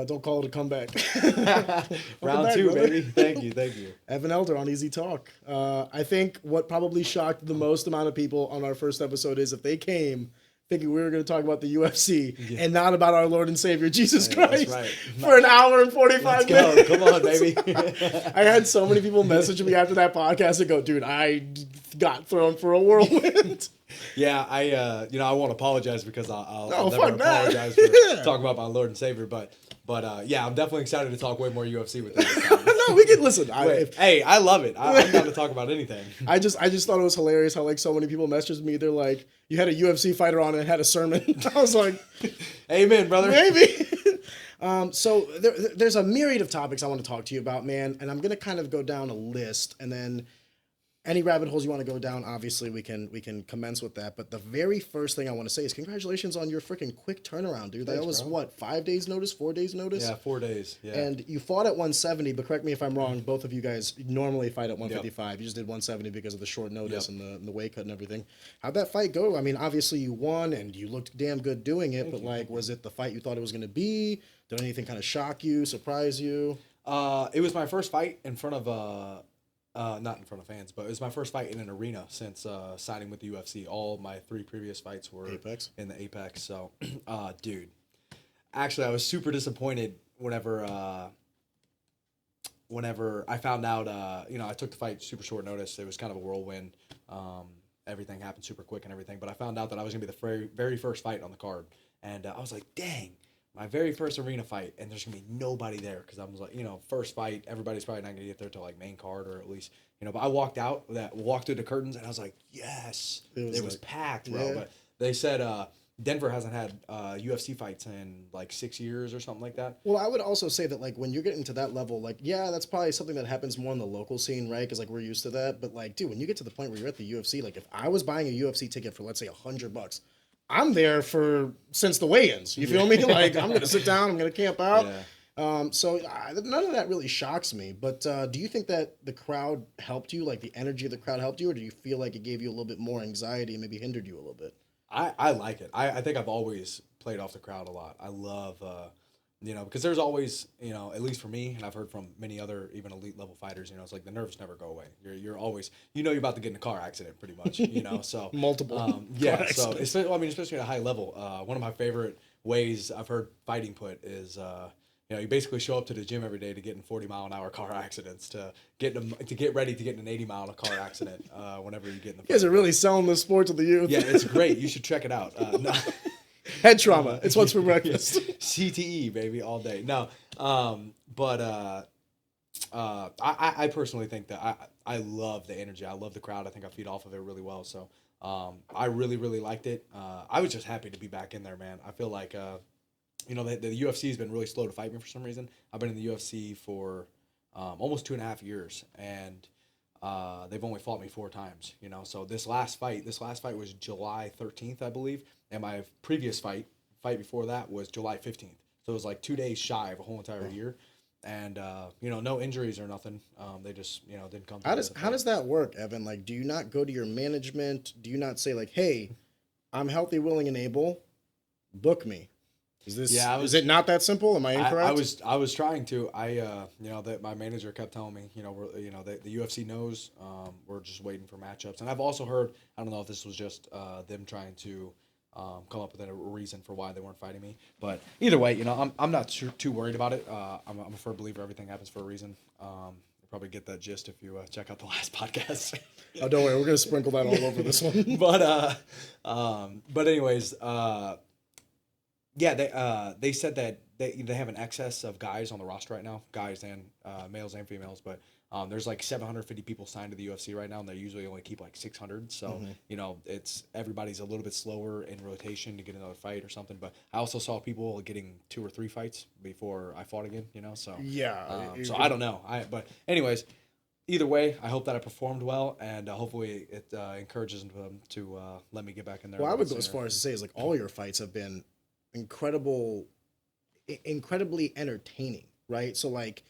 Don't call it a comeback. Round back, two, brother. baby. Thank you. Evan Elder on Easy Talk. I think what probably shocked the most amount of people on our first episode is if they came thinking we were going to talk about the UFC and not about our Lord and Savior Jesus Christ that's right. for an hour and 45 minutes. Come on, baby. I had so many people message me after that podcast and go, dude, I got thrown for a whirlwind. Yeah, I won't apologize because I'll never fuck that. apologize for talking about my Lord and Savior, but yeah, I'm definitely excited to talk way more UFC with this. No, we can listen. Hey, I love it. I'm down to talk about anything. I just thought it was hilarious how like so many people messaged me. They're like, you had a UFC fighter on and had a sermon. I was like, amen, brother. maybe. So there's a myriad of topics I want to talk to you about, man, and I'm gonna kind of go down a list, and then any rabbit holes you want to go down, obviously we can commence with that. But the very first thing I want to say is congratulations on your freaking quick turnaround, dude. Thanks, that was bro. what, 5 days notice, 4 days notice? Yeah, 4 days. Yeah. And you fought at 170, but correct me if I'm wrong. Both of you guys normally fight at 155. Yep. You just did 170 because of the short notice and the weight cut and everything. How'd that fight go? I mean, obviously you won and you looked damn good doing it. Was it the fight you thought it was going to be? Did anything kind of shock you, surprise you? It was my first fight in front of not in front of fans, but it was my first fight in an arena since signing with the UFC. All my 3 previous fights were Apex? In the Apex. So, dude, actually, I was super disappointed whenever I found out. I took the fight super short notice. It was kind of a whirlwind. Everything happened super quick and everything. But I found out that I was gonna be the very first fight on the card, and I was like, dang. My very first arena fight, and there's gonna be nobody there because I was like, first fight, everybody's probably not gonna get there till like main card or at least, But I walked through the curtains, and I was like, yes, it was packed, bro. Yeah. But they said Denver hasn't had UFC fights in like 6 years or something like that. Well, I would also say that like when you're getting to that level, like that's probably something that happens more in the local scene, right? Because like we're used to that. But like, dude, when you get to the point where you're at the UFC, like if I was buying a UFC ticket for let's say $100. I'm there since the weigh-ins. You feel me? Like I'm gonna sit down. I'm gonna camp out. Yeah. So none of that really shocks me. But do you think that the crowd helped you? Like the energy of the crowd helped you, or do you feel like it gave you a little bit more anxiety and maybe hindered you a little bit? I like it. I think I've always played off the crowd a lot. I love because there's always, at least for me, and I've heard from many other even elite level fighters, it's like the nerves never go away. You're always, you're about to get in a car accident pretty much, so. Multiple. Yeah, so, especially at a high level, one of my favorite ways I've heard fighting put is, you basically show up to the gym every day to get in 40-mile-an-hour car accidents, to get ready to get in an 80-mile-an-hour car accident whenever you get in the fight. You guys are really selling this sport to the youth. Yeah, it's great. You should check it out. No. Head trauma. It's what's for breakfast. CTE, baby, all day. No, but I personally think that I love the energy. I love the crowd. I think I feed off of it really well. So I really, really liked it. I was just happy to be back in there, man. I feel like, the UFC has been really slow to fight me for some reason. I've been in the UFC for almost 2.5 years, and they've only fought me 4 times, So this last fight was July 13th, I believe. And my previous fight before that was July 15th. So it was like 2 days shy of a whole entire year. And, no injuries or nothing. They just, didn't come. How does that work, Evan? Like, do you not go to your management? Do you not say like, hey, I'm healthy, willing, and able, book me? Is is it not that simple? Am I incorrect? I was trying to. That my manager kept telling me, the UFC knows. We're just waiting for matchups. And I've also heard, I don't know if this was just them trying to come up with a reason for why they weren't fighting me. But either way, I'm not too worried about it. I'm a firm believer everything happens for a reason. You'll probably get that gist if you check out the last podcast. Oh, don't worry, we're gonna sprinkle that all over this one. But anyways, they said that they have an excess of guys on the roster right now, guys and males and females, but there's like 750 people signed to the UFC right now, and they usually only keep like 600. So, it's everybody's a little bit slower in rotation to get another fight or something. But I also saw people getting 2 or 3 fights before I fought again, so. Yeah. So I don't know. But anyways, either way, I hope that I performed well, and hopefully it encourages them to let me get back in there. Well, I would go as far as to say is like all your fights have been incredibly entertaining, right? So like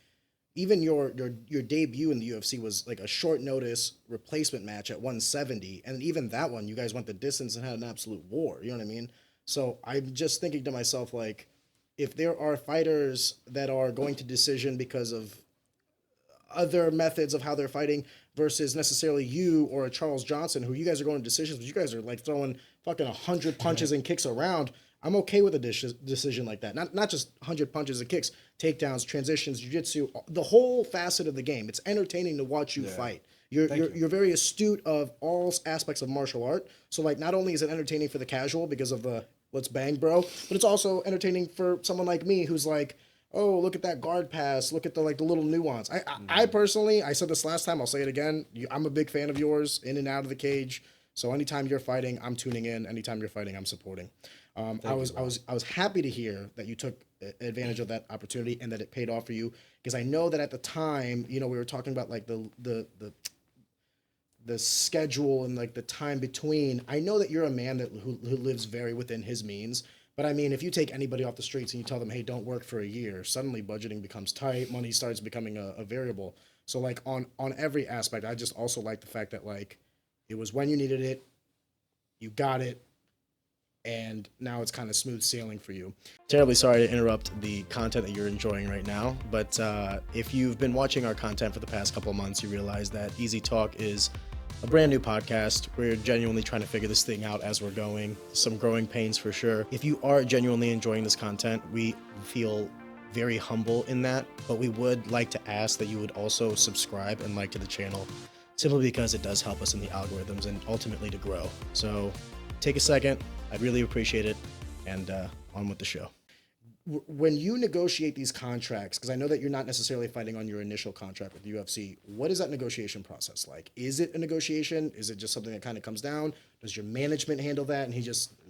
even your debut in the UFC was like a short notice replacement match at 170, and even that one you guys went the distance and had an absolute war, you know what I mean? So I'm just thinking to myself, like, if there are fighters that are going to decision because of other methods of how they're fighting versus necessarily you or a Charles Johnson, who you guys are going to decisions, but you guys are like throwing fucking 100 punches and kicks around. I'm okay with a decision like that. Not just 100 punches and kicks, takedowns, transitions, jiu-jitsu, the whole facet of the game. It's entertaining to watch you fight. You're very astute of all aspects of martial art. So like, not only is it entertaining for the casual because of the let's bang bro, but it's also entertaining for someone like me who's like, oh, look at that guard pass. Look at the little nuance. I personally, I said this last time, I'll say it again. I'm a big fan of yours, in and out of the cage. So anytime you're fighting, I'm tuning in. Anytime you're fighting, I'm supporting. I was happy to hear that you took advantage of that opportunity and that it paid off for you, because I know that at the time, we were talking about like the schedule and like the time between. I know that you're a man who lives very within his means. But I mean, if you take anybody off the streets and you tell them, hey, don't work for a year, suddenly budgeting becomes tight, money starts becoming a variable. So like on every aspect, I just also like the fact that like it was when you needed it, you got it, and now it's kind of smooth sailing for you. Terribly sorry to interrupt the content that you're enjoying right now, but if you've been watching our content for the past couple of months, you realize that Easy Talk is a brand new podcast. We're genuinely trying to figure this thing out as we're going. Some growing pains for sure. If you are genuinely enjoying this content, we feel very humble in that, but we would like to ask that you would also subscribe and like to the channel, simply because it does help us in the algorithms and ultimately to grow. So take a second. I'd really appreciate it. And on with the show. When you negotiate these contracts, because I know that you're not necessarily fighting on your initial contract with the UFC, what is that negotiation process like? Is it a negotiation? Is it just something that kind of comes down? Does your management handle that and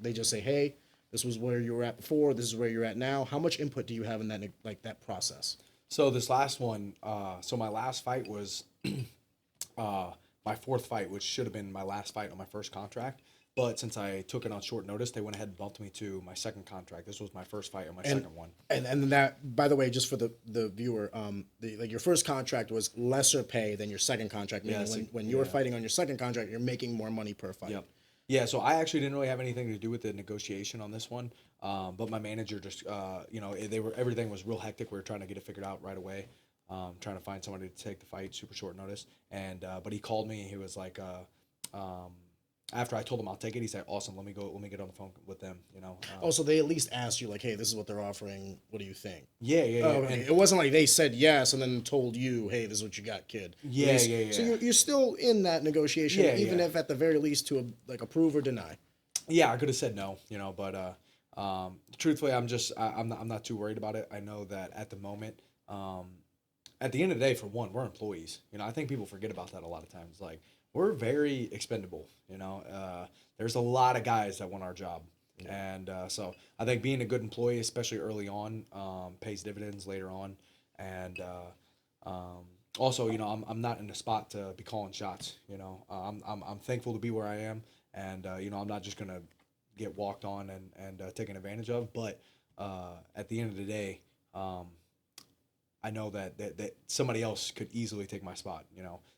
they just say, hey, this was where you were at before, this is where you're at now? How much input do you have in that that process? So this last one, so my last fight was my fourth fight, which should have been my last fight on my first contract. But since I took it on short notice, they went ahead and bumped me to my second contract. This was my first fight on my second one. And that, by the way, just for the viewer, your first contract was lesser pay than your second contract. Meaning when you were fighting on your second contract, you're making more money per fight. Yep. Yeah, so I actually didn't really have anything to do with the negotiation on this one. But my manager just, everything was real hectic. We were trying to get it figured out right away. Trying to find somebody to take the fight, super short notice. And but he called me. He was like, after I told him I'll take it, he said, "Awesome, let me get on the phone with them." So they at least asked you like, "Hey, this is what they're offering. What do you think?" Yeah. Okay. It wasn't like they said yes and then told you, "Hey, this is what you got, kid." Yeah. So you're still in that negotiation, even if at the very least to approve or deny. Yeah, I could have said no, but truthfully, I'm not too worried about it. I know that at the moment, at the end of the day, for one, we're employees. I think people forget about that a lot of times. Like, we're very expendable, there's a lot of guys that want our job. Yeah. And so I think being a good employee, especially early on, pays dividends later on. And also, I'm not in a spot to be calling shots. I'm thankful to be where I am. And, I'm not just going to get walked on and taken advantage of. But at the end of the day, I know that somebody else could easily take my spot,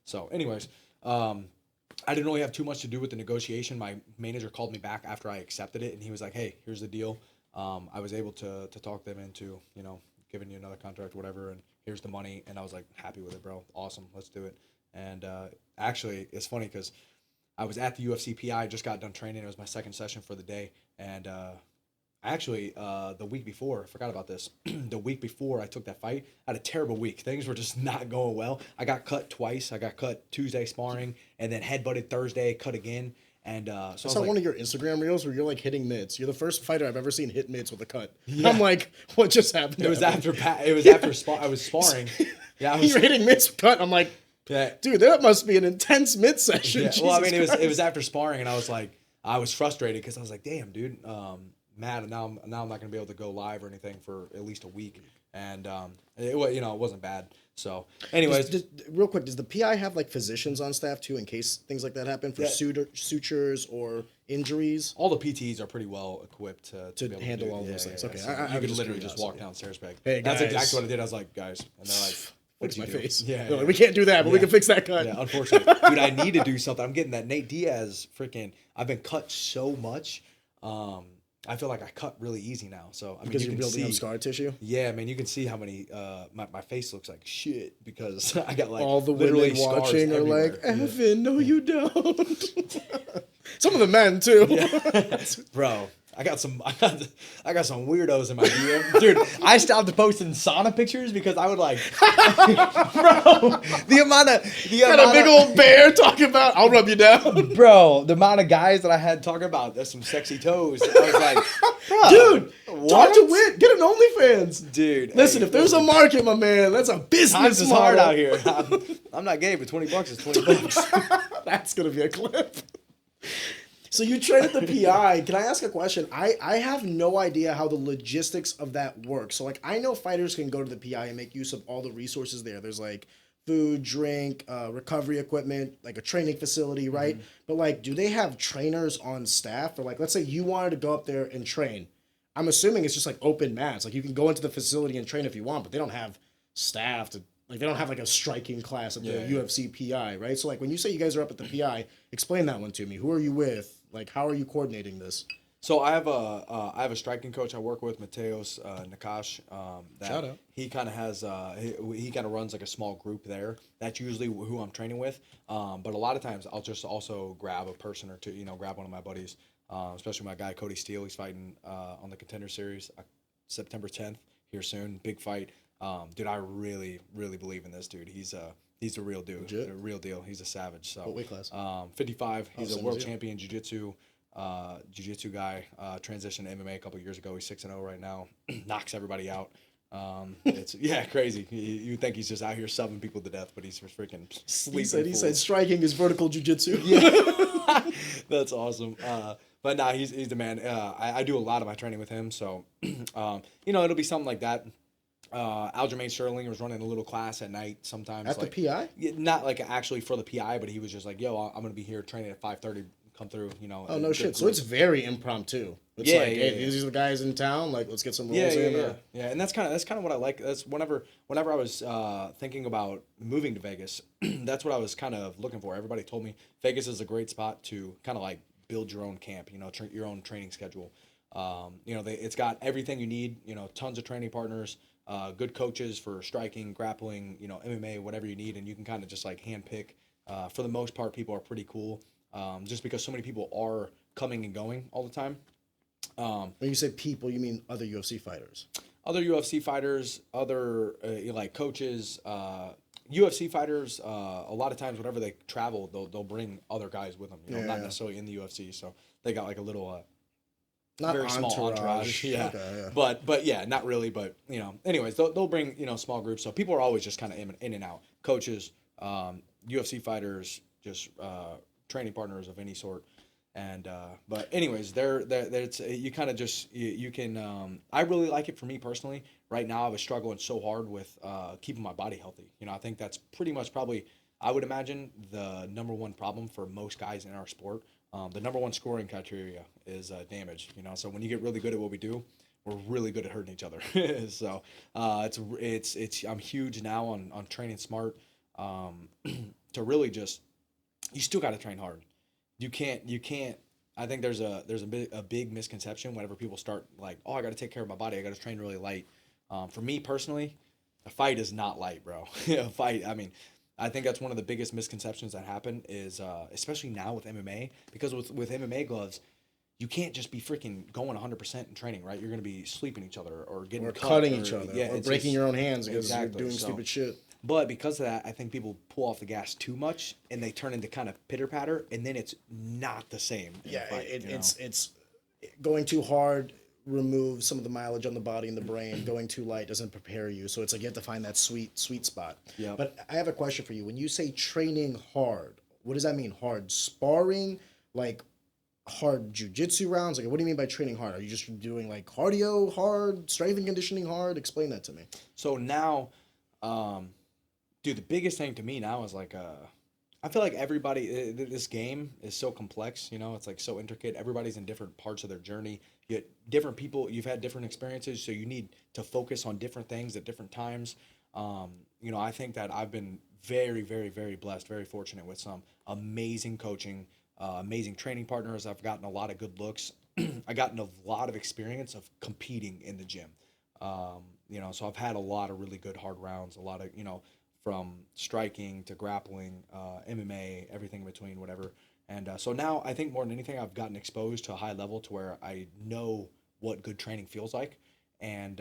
So anyways, I didn't really have too much to do with the negotiation. My manager called me back after I accepted it, and he was like, "Hey, here's the deal. I was able to talk them into, giving you another contract, whatever, and here's the money." And I was like, happy with it, bro. Awesome. Let's do it. And actually, it's funny because I was at the UFC PI, just got done training. It was my second session for the day. And actually, the week before, I forgot about this. The week before I took that fight, I had a terrible week. Things were just not going well. I got cut twice. I got cut Tuesday sparring, and then headbutted Thursday, cut again. And so I saw like, one of your Instagram reels where you're like hitting mitts. You're the first fighter I've ever seen hit mitts with a cut. Yeah. I'm like, what just happened? It was after I was sparring. Yeah, you're hitting mitts with cut. I'm like, dude, that must be an intense mitt session. Yeah. Well, I mean, it was after sparring, and I was frustrated because I was like, damn, dude. Mad, and now I'm not gonna be able to go live or anything for at least a week, and it wasn't bad. So, anyways, real quick, does the PI have like physicians on staff too in case things like that happen for sutures or injuries? All the PTs are pretty well equipped to handle all those things. Okay, so you could literally just walk downstairs, back. Hey, guys. That's exactly what I did. I was like, guys, and they're like, fix my face. Yeah, like, we can't do that, but we can fix that cut. Yeah, unfortunately, dude, I need to do something. I'm getting that Nate Diaz freaking. I've been cut so much. I feel like I cut really easy now. So I mean, Because you you're can building see, up scar tissue. yeah, man, you can see how many my face looks like shit because I got like All the literally women scars watching are like, everywhere. Evan, no, you don't. Some of the men too. Yeah. Bro, I got some weirdos in my DM. Dude, I stopped posting sauna pictures because I would like bro, Got a big old bear talking about, I'll rub you down. bro, the amount of guys that I had talking about there's some sexy toes. I was like, bro, Dude, what? talk to Wit. Get an OnlyFans. Dude, Listen, hey, if there's a market, my man, that's a times business is model. hard out here. I'm not gay, but $20 is $20. That's going to be a clip. So you train at the PI. Can I ask a question? I have no idea how the logistics of that works. So like I know fighters can go to the PI and make use of all the resources there. There's like food, drink, recovery equipment, like a training facility, right? But like, do they have trainers on staff? Or like, let's say you wanted to go up there and train. I'm assuming it's just like open mats. Like you can go into the facility and train if you want, but they don't have staff to like they don't have like a striking class at the UFC PI, right? So like when you say you guys are up at the PI, explain that one to me. Who are you with? Like how are you coordinating this? So I have a striking coach I work with, Mateos Nakash. That Shout out. He kind of has he kind of runs like a small group there. That's usually who I'm training with. But a lot of times I'll just also grab a person or two. You know, grab one of my buddies, especially my guy Cody Steele. He's fighting on the Contender Series September 10th here soon. Big fight. Dude, I really believe in this dude. He's a real dude. Legit? A real deal. He's a savage. So What weight class? 55. He's a same world as you. champion jiu-jitsu guy, transitioned to MMA a couple years ago. He's 6-0 right now. Knocks everybody out. It's crazy. You think he's just out here subbing people to death, but he's freaking sleeping. He said striking is vertical jujitsu. Yeah, that's awesome. But nah, he's the man. I do a lot of my training with him, so it'll be something like that. Aljamain Sterling was running a little class at night sometimes. At like, the PI? not like actually for the PI, but he was just like, "Yo, I'm gonna be here training at 5:30. Come through." Oh no shit! So it's very imprompt. It's hey, these are the guys in town. Like, let's get some rolls in. Yeah. And that's kind of what I like. That's whenever I was thinking about moving to Vegas, that's what I was kind of looking for. Everybody told me Vegas is a great spot to kind of like build your own camp. Your own training schedule. It's got everything you need. Tons of training partners. Good coaches for striking, grappling, MMA, whatever you need, and you can kind of just like handpick. For the most part, people are pretty cool, just because so many people are coming and going all the time. When you say people, you mean other UFC fighters? Other UFC fighters, other like coaches, UFC fighters. A lot of times, whenever they travel, they'll bring other guys with them. Not necessarily in the UFC, so they got like a little. Not very small entourage, yeah. Okay, But yeah, not really. But anyways, they'll bring small groups. So people are always just kind of in and out. Coaches, UFC fighters, just training partners of any sort. And but anyways, it's you kind of just you can. I really like it for me personally. Right now, I was struggling so hard with keeping my body healthy. I think that's pretty much probably I would imagine the number one problem for most guys in our sport. The number one scoring criteria is damage. So when you get really good at what we do, we're really good at hurting each other. So it's I'm huge now on training smart. To really just you still got to train hard. You can't. I think there's a big misconception whenever people start like, oh, I got to take care of my body. I got to train really light. For me personally, a fight is not light, bro. A fight. I mean. I think that's one of the biggest misconceptions that happen is, especially now with MMA, because with MMA gloves, you can't just be freaking going 100% in training, right? You're going to be sleeping each other or getting cut, cutting each other or breaking your own hands because you're doing stupid shit. But because of that, I think people pull off the gas too much and they turn into kind of pitter patter, and then it's not the same. Yeah, it's going too hard. Remove some of the mileage on the body and the brain. Going too light doesn't prepare you, so it's like you have to find that sweet spot. Yeah. But I have a question for you. When you say training hard, what does that mean? Hard sparring, like hard jujitsu rounds? Like, what do you mean by training hard? Are you just doing like cardio hard, strength and conditioning hard? Explain that to me. So now, dude, the biggest thing to me now is like I feel like everybody, this game is so complex, it's like so intricate. Everybody's in different parts of their journey. You get different people, you've had different experiences, so you need to focus on different things at different times. I think that I've been very, very, very blessed, very fortunate with some amazing coaching, amazing training partners. I've gotten a lot of good looks I gotten a lot of experience of competing in the gym. So I've had a lot of really good hard rounds, a lot of, from striking to grappling, MMA, everything in between, whatever. And so now I think more than anything, I've gotten exposed to a high level to where I know what good training feels like, and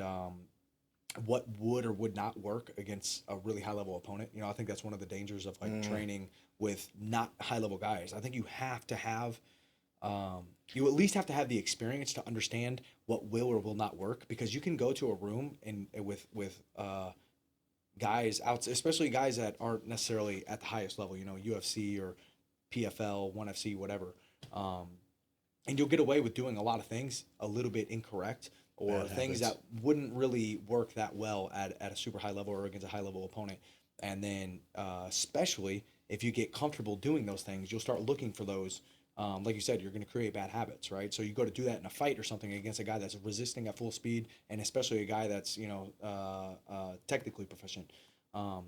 what would or would not work against a really high level opponent. I think that's one of the dangers of like training with not high level guys. I think you have to have you at least have to have the experience to understand what will or will not work, because you can go to a room and with guys out, especially guys that aren't necessarily at the highest level, UFC or PFL, 1FC, whatever. And you'll get away with doing a lot of things a little bit incorrect, or Bad things habits. that wouldn't really work that well at a super high level or against a high level opponent. And then, especially if you get comfortable doing those things, you'll start looking for those. Like you said, you're going to create bad habits, right? So you go to do that in a fight or something against a guy that's resisting at full speed, and especially a guy that's technically proficient.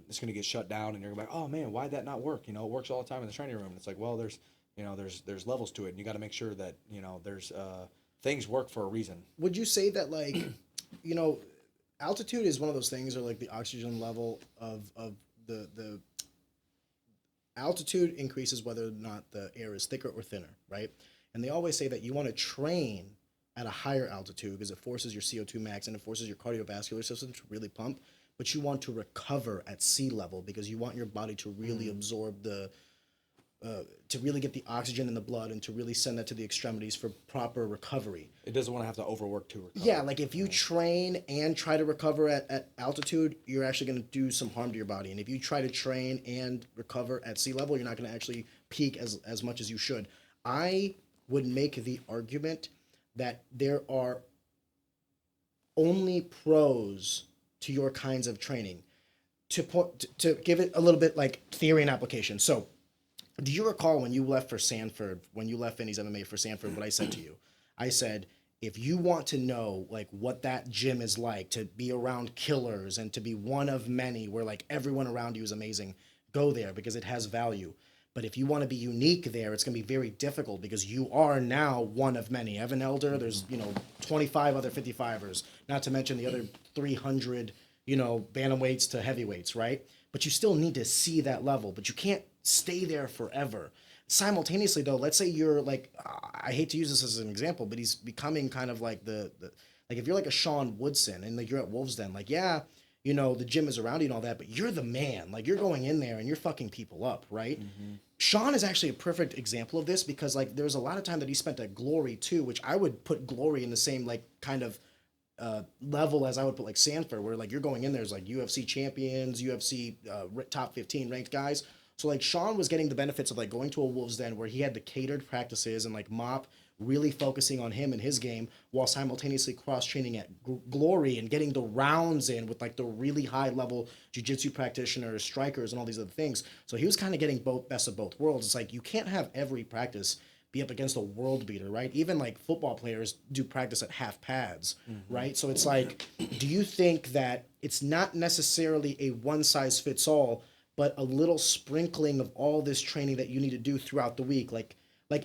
It's going to get shut down, and you're going to be like, oh man, why'd that not work? It works all the time in the training room. And it's like, well, there's levels to it, and you got to make sure that there's things work for a reason. Would you say that like, you know, altitude is one of those things, or like the oxygen level of the altitude increases whether or not the air is thicker or thinner, right? And they always say that you want to train at a higher altitude because it forces your CO2 max and it forces your cardiovascular system to really pump. But you want to recover at sea level because you want your body to really absorb to really get the oxygen in the blood and to really send that to the extremities for proper recovery. It doesn't want to have to overwork to recover. Yeah, like if you train and try to recover at altitude, you're actually going to do some harm to your body. And if you try to train and recover at sea level, you're not going to actually peak as much as you should. I would make the argument that there are only pros to your kinds of training. To give it a little bit like theory and application. So, do you recall when you left for Sanford, when you left Finney's MMA for Sanford, what I said to you? I said, if you want to know like what that gym is like, to be around killers and to be one of many where like everyone around you is amazing, go there because it has value. But if you want to be unique there, it's going to be very difficult because you are now one of many. Evan Elder, there's, 25 other 55ers, not to mention the other 300, bantamweights to heavyweights, right? But you still need to see that level, but you can't stay there forever. Simultaneously, though, let's say you're like, I hate to use this as an example, but he's becoming kind of like the like if you're like a Sean Woodson and like you're at Wolves Den, like, yeah, the gym is around you and all that, but you're the man. Like you're going in there and you're fucking people up, right? Sean is actually a perfect example of this because like there's a lot of time that he spent at Glory too, which I would put Glory in the same like kind of level as I would put like Sanford, where like you're going in there's like UFC champions, UFC top 15 ranked guys. So like Sean was getting the benefits of like going to a Wolves Den where he had the catered practices and like Mop really focusing on him and his game while simultaneously cross training at Glory and getting the rounds in with like the really high level jiu-jitsu practitioners, strikers, and all these other things. So he was kind of getting both best of both worlds. It's like you can't have every practice be up against a world beater, right? Even like football players do practice at half pads, right? So it's like, do you think that it's not necessarily a one size fits all, but a little sprinkling of all this training that you need to do throughout the week? Like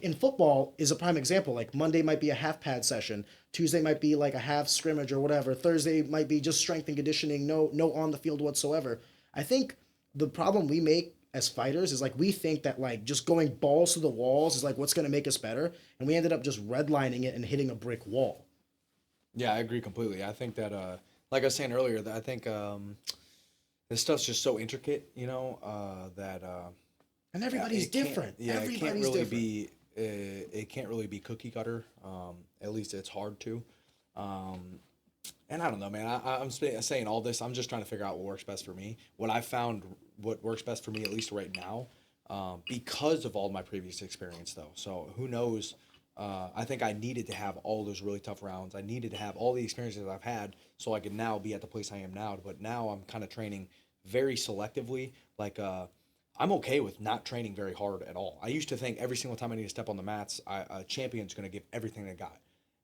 in football is a prime example. Like Monday might be a half pad session, Tuesday might be like a half scrimmage or whatever, Thursday might be just strength and conditioning, no on the field whatsoever. I think the problem we make as fighters is like we think that like just going balls to the walls is like what's going to make us better, and we ended up just redlining it and hitting a brick wall. Yeah, I agree completely. I think that, like I was saying earlier, that I think this stuff's just so intricate, that And everybody's it can't- different. Yeah, it can't Everybody's really different. be. It can't really be cookie cutter. At least it's hard to. And I don't know, man. Saying all this. I'm just trying to figure out what works best for me. What I found, what works best for me, at least right now, because of all my previous experience, though. So who knows? I think I needed to have all those really tough rounds. I needed to have all the experiences I've had so I could now be at the place I am now. But now I'm kind of training very selectively. Like, I'm okay with not training very hard at all. I used to think every single time I need to step on the mats, a champion's going to give everything they got,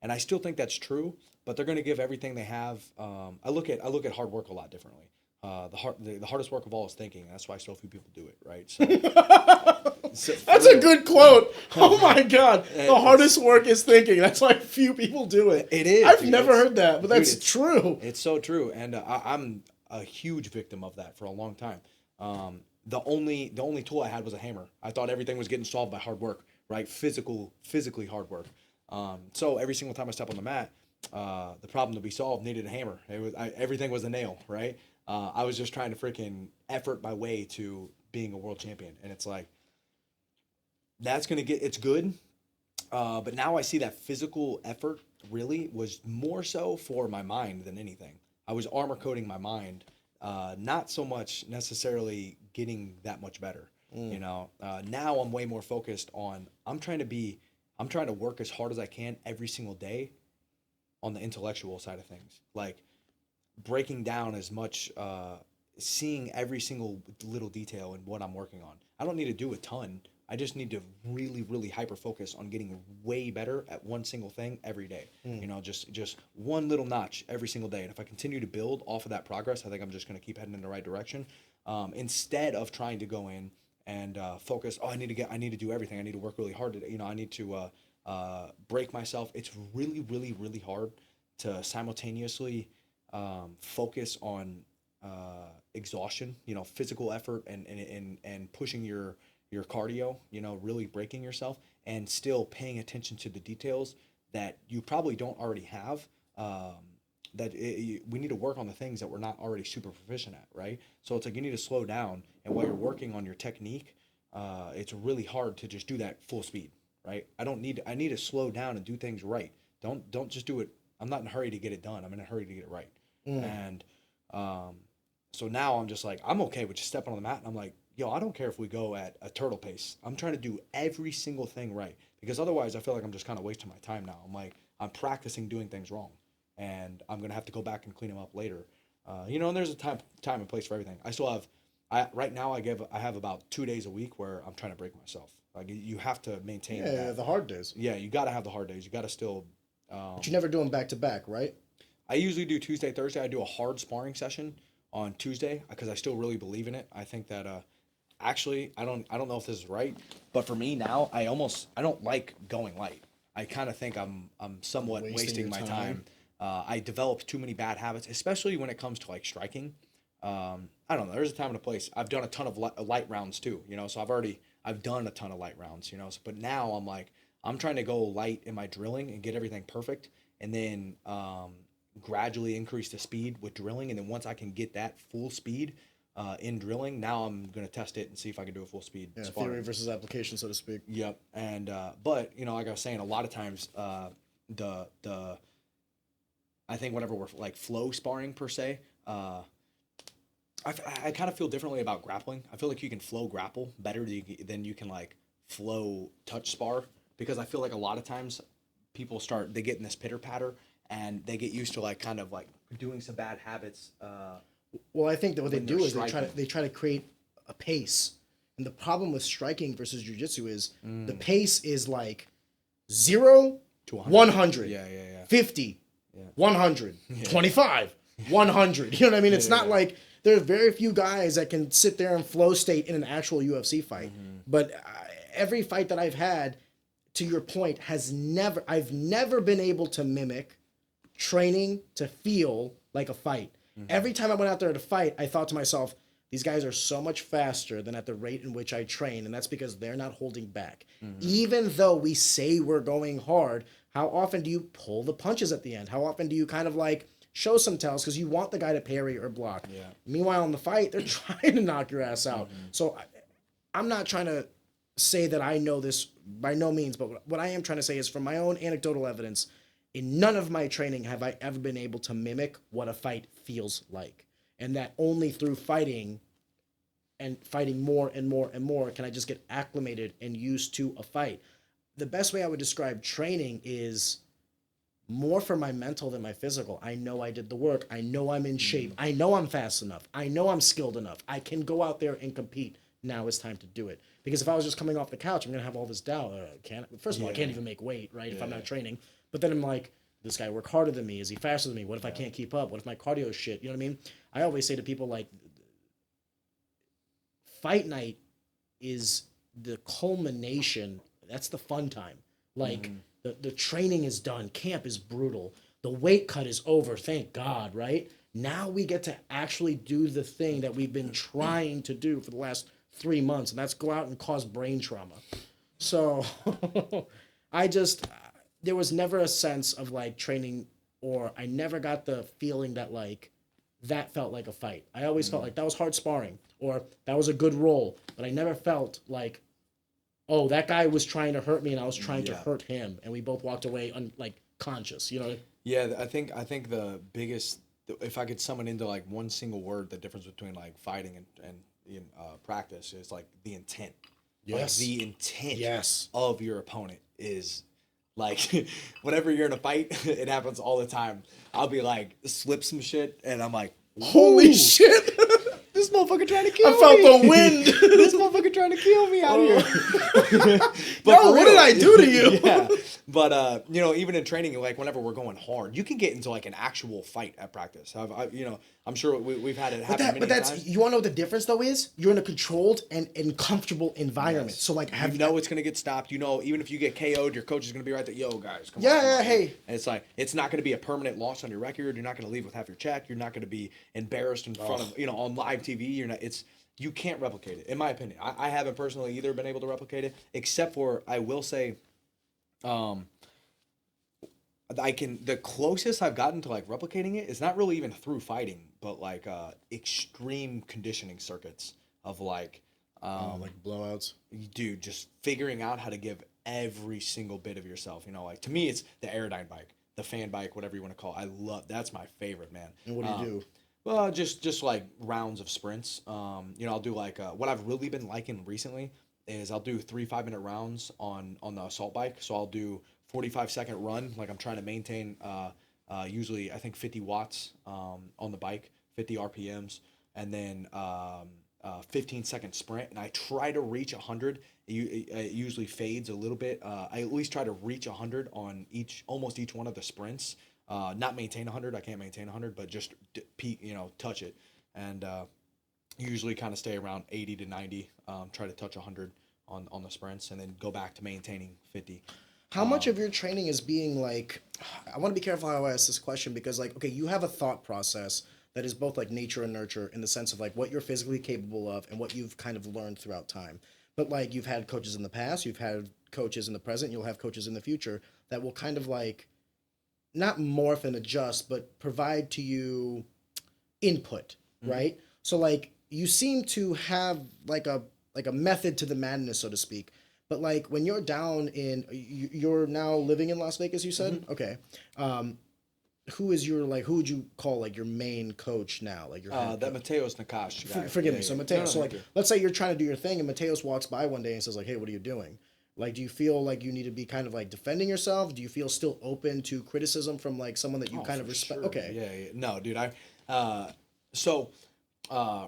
and I still think that's true. But they're going to give everything they have. I look at hard work a lot differently. the hardest work of all is thinking. That's why so few people do it, right? So, That's a good quote. Oh my God. The hardest work is thinking. That's why few people do it. It is. I've never heard that, but that's Dude, true. It's so true. And I'm a huge victim of that for a long time. The only tool I had was a hammer. I thought everything was getting solved by hard work, right? Physically hard work. So every single time I step on the mat, the problem to be solved needed a hammer. Everything was a nail, right? I was just trying to freaking effort my way to being a world champion. And it's like, it's good. But now I see that physical effort really was more so for my mind than anything. I was armor coating my mind, not so much necessarily getting that much better. You know, now I'm way more focused on, I'm trying to work as hard as I can every single day on the intellectual side of things. Like breaking down as much, seeing every single little detail in what I'm working on. I don't need to do a ton. I just need to really, really hyper focus on getting way better at one single thing every day. You know, just one little notch every single day. And if I continue to build off of that progress, I think I'm just going to keep heading in the right direction. Instead of trying to go in and focus, I need to do everything. I need to work really hard. I need to break myself. It's really, really, really hard to simultaneously focus on exhaustion, physical effort and pushing your cardio, really breaking yourself and still paying attention to the details that you probably don't already have. We need to work on the things that we're not already super proficient at, right? So it's like you need to slow down, and while you're working on your technique, it's really hard to just do that full speed, right? I need to slow down and do things right. Don't just do it. I'm not in a hurry to get it done. I'm in a hurry to get it right. And so now I'm just like, I'm okay with just stepping on the mat, and I'm like, yo, I don't care if we go at a turtle pace. I'm trying to do every single thing right, because otherwise I feel like I'm just kind of wasting my time now. I'm practicing doing things wrong, and I'm gonna have to go back and clean them up later. And there's a time and place for everything. Right now I have about 2 days a week where I'm trying to break myself. Like you have to maintain that. The hard days. Yeah, you got to have the hard days. You got to still. But you never do them back to back, right? I usually do Tuesday, Thursday. I do a hard sparring session on Tuesday because I still really believe in it. I think that actually I don't know if this is right, but for me now I don't like going light. I kind of think I'm somewhat wasting my time. I developed too many bad habits, especially when it comes to like striking. I don't know. There's a time and a place. I've done a ton of light rounds too, so I've done a ton of light rounds, but now I'm trying to go light in my drilling and get everything perfect, and then gradually increase the speed with drilling. And then once I can get that full speed in drilling, now I'm going to test it and see if I can do a full speed. Yeah, theory versus application, so to speak. Yep. And, but, like I was saying, a lot of times I think whenever we're like flow sparring per se, I kind of feel differently about grappling. I feel like you can flow grapple better than you can like flow touch spar, because I feel like a lot of times people they get in this pitter patter and they get used to like kind of like doing some bad habits. Well, I think that what they do is they try to create a pace, and the problem with striking versus jiu-jitsu is the pace is like 0 to 100, 50, 100, 25, 100. You know what I mean? It's not like there are very few guys that can sit there and flow state in an actual UFC fight. But every fight that I've had, to your point, I've never been able to mimic training to feel like a fight. Every time I went out there to fight, I thought to myself, these guys are so much faster than at the rate in which I train, and that's because they're not holding back. Even though we say we're going hard, how often do you pull the punches at the end? How often do you kind of like show some tells because you want the guy to parry or block? Yeah. Meanwhile, in the fight, they're trying to knock your ass out. So I'm not trying to say that I know this by no means, but what I am trying to say is from my own anecdotal evidence, in none of my training have I ever been able to mimic what a fight feels like. And that only through fighting and fighting more and more and more can I just get acclimated and used to a fight. The best way I would describe training is more for my mental than my physical. I know I did the work. I know I'm in shape. I know I'm fast enough. I know I'm skilled enough. I can go out there and compete. Now it's time to do it. Because if I was just coming off the couch, I'm going to have all this doubt. First of all, I can't even make weight, right, if I'm not training. But then I'm like, this guy worked harder than me. Is he faster than me? What if I can't keep up? What if my cardio is shit? You know what I mean? I always say to people like, fight night is the culmination. That's the fun time. Like the training is done. Camp is brutal. The weight cut is over. Thank God, right? Now we get to actually do the thing that we've been trying to do for the last 3 months, and that's go out and cause brain trauma. So I just, there was never a sense of like training, or I never got the feeling that like that felt like a fight. I always felt like that was hard sparring, or that was a good roll, but I never felt like, oh, that guy was trying to hurt me and I was trying to hurt him, and we both walked away like conscious, you know? Yeah, I think the biggest, if I could sum it into like one single word, the difference between like fighting and practice is like the intent. Yes. Like the intent Yes. of your opponent is like, whenever you're in a fight, it happens all the time. I'll be like, slip some shit, and I'm like, Holy "Ooh, shit! this motherfucker trying to kill me. I felt the wind. This motherfucker trying to kill me out here." But Yo, for what real, did I do to you? Yeah. But you know, even in training, like whenever we're going hard, you can get into like an actual fight at practice. You know, I'm sure we've had it happen many times. You want to know what the difference though is? You're in a controlled and comfortable environment. Yes. So like, You know it's gonna get stopped. You know, even if you get KO'd, your coach is gonna be right there. Yo, guys, come on. Yeah, come yeah, on. hey. And it's like, it's not gonna be a permanent loss on your record. You're not gonna leave with half your check. You're not gonna be embarrassed in front of, you know, on live TV. You're not. You can't replicate it, in my opinion. I haven't personally either been able to replicate it, except for, I will say, the closest I've gotten to like replicating it is not really even through fighting, but like extreme conditioning circuits of like like blowouts. dude, just figuring out how to give every single bit of yourself. You know, like to me it's the Aerodyne bike, the fan bike, whatever you want to call it. That's my favorite, man. And what do you do? Well, just like rounds of sprints. You know, I'll do like what I've really been liking recently is I'll do 3 5-minute rounds on the assault bike. So I'll do 45-second run, like I'm trying to maintain usually I think 50 watts on the bike, 50 RPMs, and then 15-second sprint, and I try to reach 100. It usually fades a little bit. I at least try to reach 100 on almost each one of the sprints. Not maintain 100. I can't maintain 100, but just touch it, and usually kind of stay around 80 to 90. Try to touch 100 on the sprints, and then go back to maintaining 50. How much of your training is being like, I want to be careful how I ask this question, because like, okay, you have a thought process that is both like nature and nurture, in the sense of like what you're physically capable of and what you've kind of learned throughout time. But like, you've had coaches in the past, you've had coaches in the present, you'll have coaches in the future that will kind of like not morph and adjust, but provide to you input, right? So like, you seem to have like a method to the madness, so to speak. But like, when you're down in, you're now living in Las Vegas, you said? Okay. Who would you call like your main coach now? Like your head That coach? Mateos Nakash guy. Forgive me. So Mateos, No, so like, thank you. let's say you're trying to do your thing, and Mateos walks by one day and says like, "Hey, what are you doing?" Like, do you feel like you need to be kind of like defending yourself? Do you feel still open to criticism from like someone that you kind of For respect? sure. Okay. Yeah. No, dude.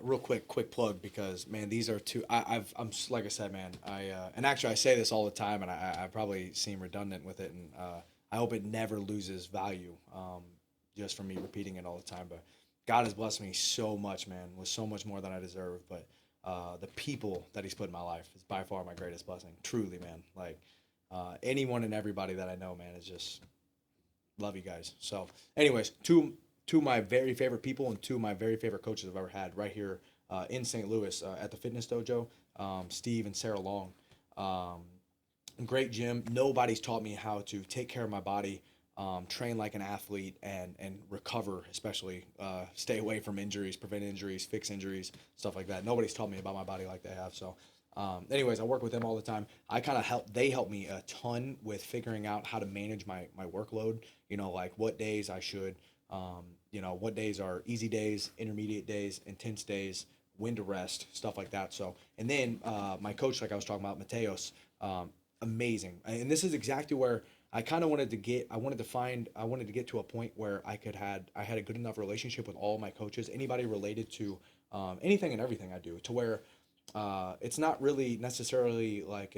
Real quick plug, because man, these are two. I'm like I said, man. And actually I say this all the time, and I probably seem redundant with it, and I hope it never loses value. Just from me repeating it all the time, but God has blessed me so much, man, with so much more than I deserve. But the people that He's put in my life is by far my greatest blessing. Truly, man. Like anyone and everybody that I know, man, is just love you guys. So, anyways, two of my very favorite people and two of my very favorite coaches I've ever had right here in St. Louis at the fitness dojo, Steve and Sarah Long. Great gym. Nobody's taught me how to take care of my body, train like an athlete, and recover, especially stay away from injuries, prevent injuries, fix injuries, stuff like that. Nobody's taught me about my body like they have. So anyways, I work with them all the time. They help me a ton with figuring out how to manage my workload, you know, like what days I should, what days are easy days, intermediate days, intense days, when to rest, stuff like that. So, and then my coach, like I was talking about, Mateos, amazing. And this is exactly where I kind of wanted to get. I wanted to get to a point where I had a good enough relationship with all my coaches, anybody related to anything and everything I do, to where it's not really necessarily like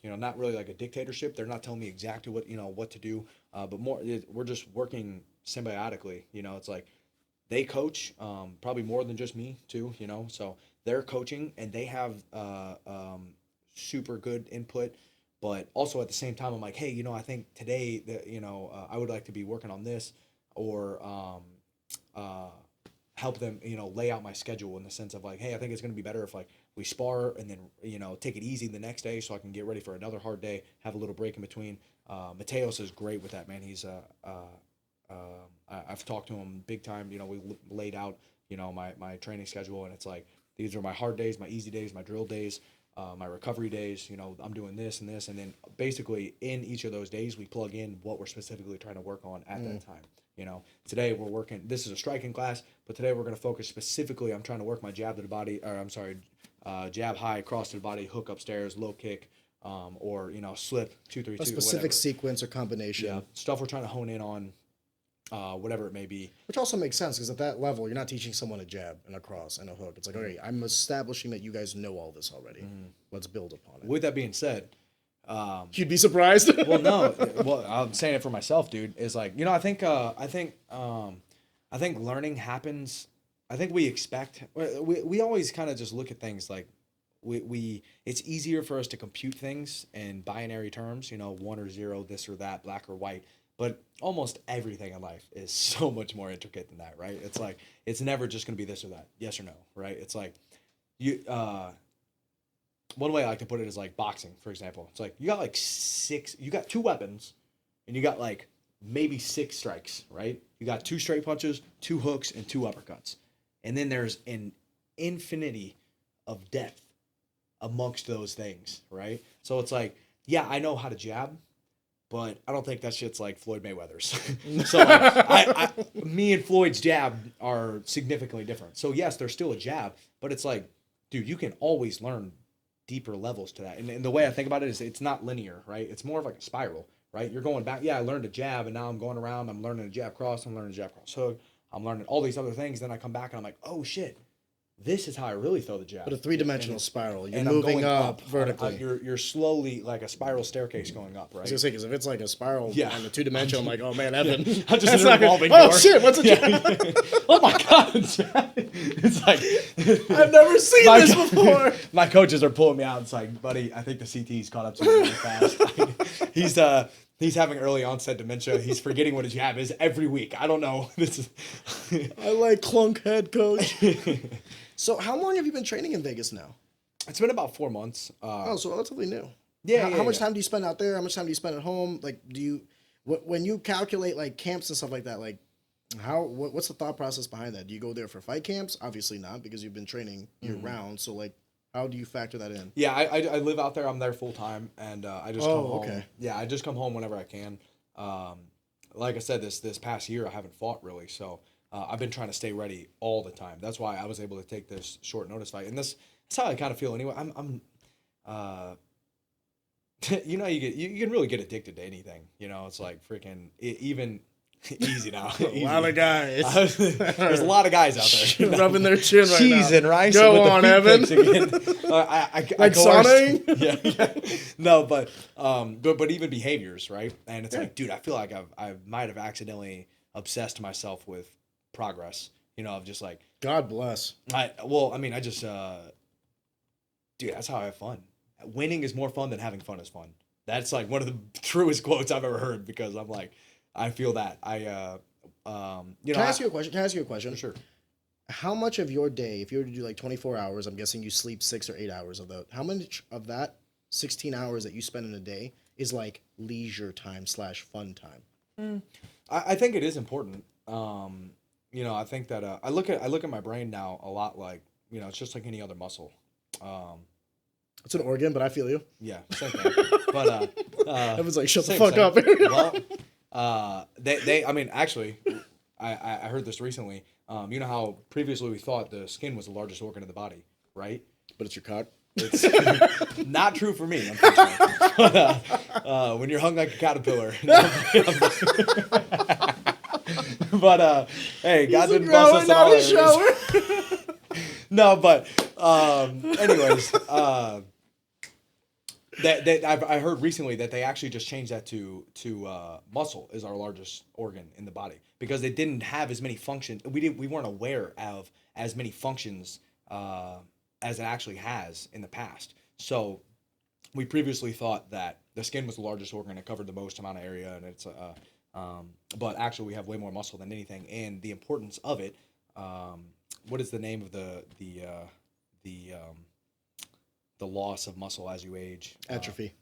not really like a dictatorship. They're not telling me exactly what to do, but more we're just working symbiotically. You know, it's like they coach probably more than just me too, so they're coaching and they have super good input, but also at the same time I'm like, hey, I think today that I would like to be working on this, or help them lay out my schedule in the sense of like, hey, I think it's going to be better if like we spar and then take it easy the next day so I can get ready for another hard day, have a little break in between. Mateos is great with that, man. He's I've talked to him big time. We laid out my training schedule, and it's like, these are my hard days, my easy days, my drill days, my recovery days. I'm doing this and this, and then basically in each of those days we plug in what we're specifically trying to work on at that time. Today we're working, this is a striking class, but today we're going to focus specifically, I'm trying to work my jab to the body, or I'm sorry, jab high, cross to the body, hook upstairs, low kick, or, slip, 2-3-2, a specific whatever. sequence or combination. Yeah, stuff we're trying to hone in on, whatever it may be. Which also makes sense, because at that level, you're not teaching someone a jab and a cross and a hook. It's like, okay, I'm establishing that you guys know all this already. Let's build upon it. With that being said, you'd be surprised. well, no, well, I'm saying it for myself, dude. Is like, I think learning happens. I think we expect. We always kind of just look at things like it's easier for us to compute things in binary terms. 1 or 0, this or that, black or white. But almost everything in life is so much more intricate than that, right? It's like, it's never just going to be this or that, yes or no, right? It's like, one way I like to put it is like boxing, for example. It's like, you got 2 weapons, and you got like maybe 6 strikes, right? You got 2 straight punches, 2 hooks, and 2 uppercuts. And then there's an infinity of depth amongst those things, right? So it's like, yeah, I know how to jab, but I don't think that shit's like Floyd Mayweather's. So like, me and Floyd's jab are significantly different. So yes, there's still a jab, but it's like, dude, you can always learn deeper levels to that. And the way I think about it is, it's not linear, right? It's more of like a spiral, right? You're going back. Yeah, I learned a jab, and now I'm going around. I'm learning a jab cross. I'm learning a jab cross hook. I'm learning all these other things. Then I come back and I'm like, oh shit, this is how I really throw the jab. But a 3-dimensional spiral. You're and moving up vertically. You're slowly, like a spiral staircase going up, right? I was gonna say, because if it's like a spiral Yeah. on the 2-dimensional, I'm like, oh man, Evan. I'm just that's an not gonna- revolving Oh door. shit, what's a jab? Oh my god, it's like I've never seen My this co- before. my coaches are pulling me out. It's like, buddy, I think the CT's caught up to you really fast. He's having early onset dementia. He's forgetting what a jab is every week. I don't know. This is I like clunk head coach. So how long have you been training in Vegas now? It's been about 4 months. Oh, so relatively new. Yeah. How much time do you spend out there? How much time do you spend at home? Like, when you calculate like camps and stuff like that, like what's the thought process behind that? Do you go there for fight camps? Obviously not, because you've been training year round. So like, how do you factor that in? Yeah, I live out there. I'm there full time, and I just come home. Okay. Yeah, I just come home whenever I can. Like I said, this past year I haven't fought really, so I've been trying to stay ready all the time. That's why I was able to take this short notice fight, and that's how I kind of feel anyway. I'm you can really get addicted to anything. It's like freaking even. Easy now. A lot of guys. There's a lot of guys out there. Rubbing their chin right now. Cheese and rice. Go with on, the Evan. Like saunaing? Yeah. No, but even behaviors, right? And it's like, dude, I feel like I might have accidentally obsessed myself with progress. Of just like, God bless. I just, dude, that's how I have fun. Winning is more fun than having fun is fun. That's like one of the truest quotes I've ever heard, because I'm like, I feel that. Can I ask you a question? Sure. How much of your day, if you were to do like 24 hours, I'm guessing you sleep 6 or 8 hours of that. How much of that 16 hours that you spend in a day is like leisure time / fun time? I think it is important. I think that I look at my brain now a lot like, it's just like any other muscle. It's an organ, but I feel you. Yeah, same thing. But Everyone's like, shut the same, fuck same. up. Well, actually, I heard this recently. You know how previously we thought the skin was the largest organ of the body, right? But it's your cock. It's not true for me, unfortunately. But, when you're hung like a caterpillar. But hey, God didn't bust us in all areas. No, but anyways, I heard recently that they actually just changed that to muscle is our largest organ in the body because they didn't have as many functions. We weren't aware of as many functions as it actually has in the past. So we previously thought that the skin was the largest organ; it covered the most amount of area, and it's but actually we have way more muscle than anything, and the importance of it. What is the name of the loss of muscle as you age? Atrophy.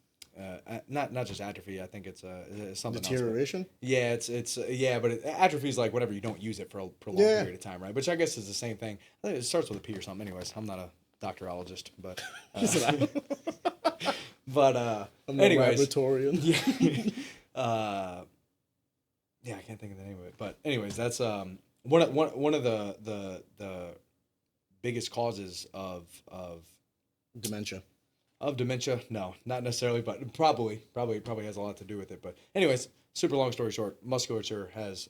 Not just atrophy. I think it's something Deterioration? else. Yeah, it's but atrophy is like whatever you don't use it for a prolonged period of time, right? Which I guess is the same thing. I think it starts with a P or something. Anyways, I'm not a doctorologist, but I'm a anyways, laboratorian. Yeah, I can't think of the name of it. But anyways, that's one of the biggest causes of Dementia. Of dementia. No, not necessarily, but probably has a lot to do with it. But anyways, super long story short, musculature has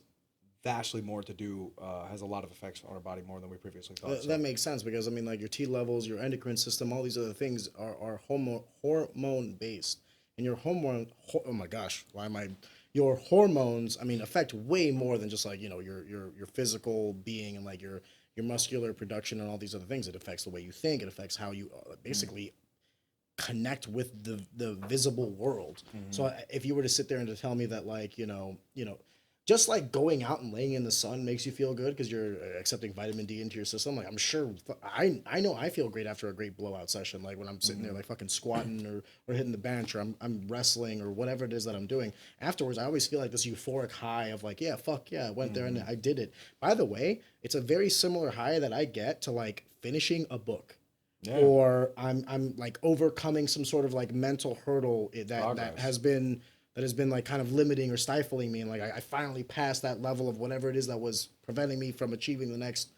vastly more to do, has a lot of effects on our body more than we previously thought. That makes sense because I mean, like your T levels, your endocrine system, all these other things are hormone based, and your oh my gosh, why am I? Your hormones, I mean, affect way more than just like your physical being and like your muscular production and all these other things. It affects the way you think. It affects how you basically connect with the visible world. So if you were to sit there and to tell me that like just like going out and laying in the sun makes you feel good because you're accepting vitamin D into your system, like I'm sure I know I feel great after a great blowout session, like when I'm sitting there like fucking squatting or hitting the bench or I'm wrestling or whatever it is that I'm doing afterwards. I always feel like this euphoric high of like, yeah, fuck yeah, I went there and I did it. By the way, it's a very similar high that I get to like finishing a book. Yeah. Or I'm like overcoming some sort of like mental hurdle that has been like kind of limiting or stifling me, and like I finally passed that level of whatever it is that was preventing me from achieving the next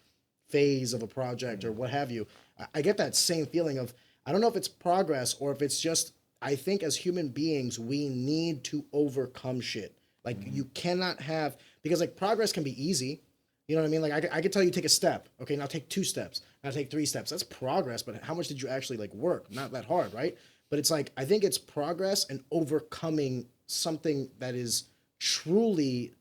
phase of a project or what have you. I get that same feeling of, I don't know if it's progress or if it's just, I think as human beings we need to overcome shit. Like you cannot have, because like progress can be easy. You know what I mean? Like I could tell you take a step. Okay, now take 2 steps. Now take 3 steps. That's progress, but how much did you actually like work? Not that hard, right? But it's like, I think it's progress and overcoming something that is truly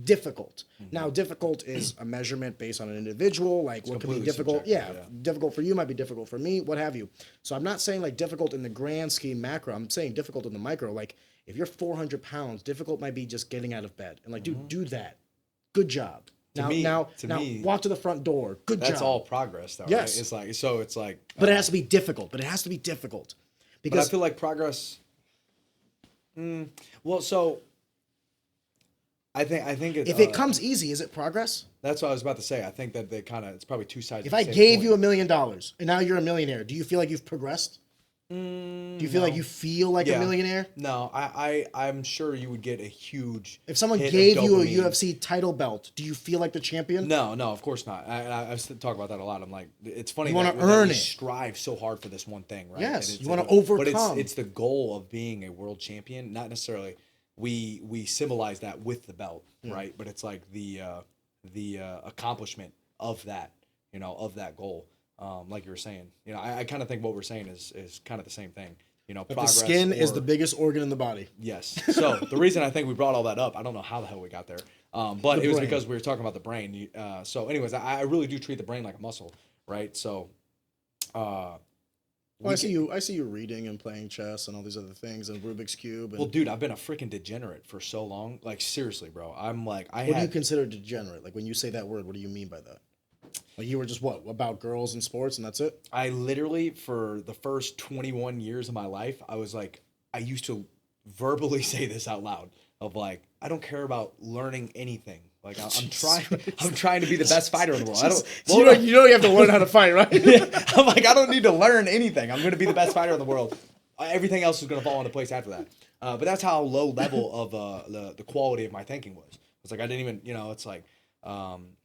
difficult. Now, difficult is a measurement based on an individual. Like what could be difficult? Yeah, difficult for you might be difficult for me, what have you. So I'm not saying like difficult in the grand scheme macro. I'm saying difficult in the micro. Like if you're 400 pounds, difficult might be just getting out of bed. And like, dude, do that. Good job. Now, walk to the front door. Good job. That's all progress, though. Yes. Right? It's like. But it has to be difficult. Because I feel like progress. Well, so. I think it's, if it comes easy, is it progress? That's what I was about to say. I think that it's probably two sides. If I gave you $1 million and now you're a millionaire, do you feel like you've progressed? Do you feel like you feel like a millionaire? No, I'm sure you would get a huge. If someone gave you a UFC title belt, do you feel like the champion? No, of course not. I talk about that a lot. I'm like, it's funny. You want to earn it. Strive so hard for this one thing, right? Yes, you want to overcome. But it's the goal of being a world champion, not necessarily. We symbolize that with the belt, right? But it's like the accomplishment of that, of that goal. Like you were saying, I kind of think what we're saying is kind of the same thing. But progress. The skin is the biggest organ in the body. Yes. So the reason I think we brought all that up, I don't know how the hell we got there, but it was because we were talking about the brain. So anyways, I really do treat the brain like a muscle, right? So. I see you reading and playing chess and all these other things and Rubik's Cube. Well, dude, I've been a freaking degenerate for so long. Like, seriously, bro. I'm like, What do you consider degenerate? Like, when you say that word, what do you mean by that? Like, you were just about girls and sports and that's it? I literally, for the first 21 years of my life, I was like, I used to verbally say this out loud of like, I don't care about learning anything. Like I'm trying to be the best fighter in the world. You know you have to learn how to fight, right? I'm like, I don't need to learn anything. I'm going to be the best fighter in the world. Everything else is going to fall into place after that. But that's how low level of the quality of my thinking was. It's like I didn't even, it's like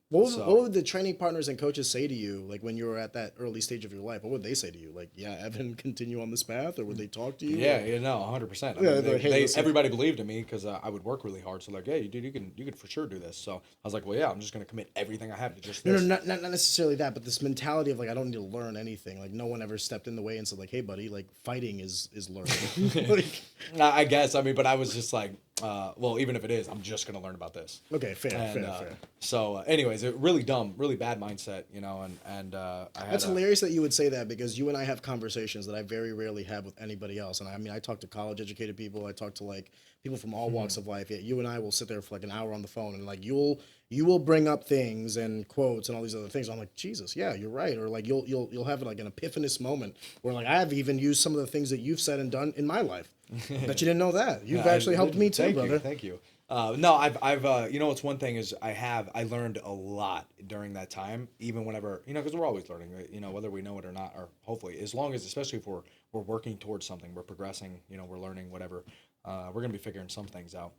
What would the training partners and coaches say to you, like when you were at that early stage of your life? What would they say to you? Like, yeah, Evan, continue on this path, or would they talk to you? Yeah, yeah, no, 100%. I Yeah, mean, they're like, hey, listen. everybody believed in me because I would work really hard. So like, hey, dude, you can for sure do this. So I was like, well, yeah, I'm just gonna commit everything I have to just No, no, this. not necessarily that, but this mentality of like I don't need to learn anything. Like no one ever stepped in the way and said like, hey, buddy, like fighting is learning. Like, I guess. I mean, but I was just like, well, even if it is, I'm just gonna learn about this. okay, fair, And fair. so, anyways, it really dumb, really bad mindset, you know. And I had That's hilarious that you would say that because you and I have conversations that I very rarely have with anybody else. And I mean, I talk to college educated people. I talk to like people from all walks of life. Yet you and I will sit there for like an hour on the phone and like you will bring up things and quotes and all these other things. I'm like, Jesus, yeah, you're right. Or like you'll have like an epiphanous moment where like I have even used some of the things that you've said and done in my life. Bet you didn't know that. You've actually helped me too, brother. Thank you. No, I've, you know, what's one thing is I learned a lot during that time, even whenever, you know, because we're always learning, you know, whether we know it or not, or hopefully, as long as, especially if we're working towards something, we're progressing, you know, we're learning, whatever, we're gonna be figuring some things out,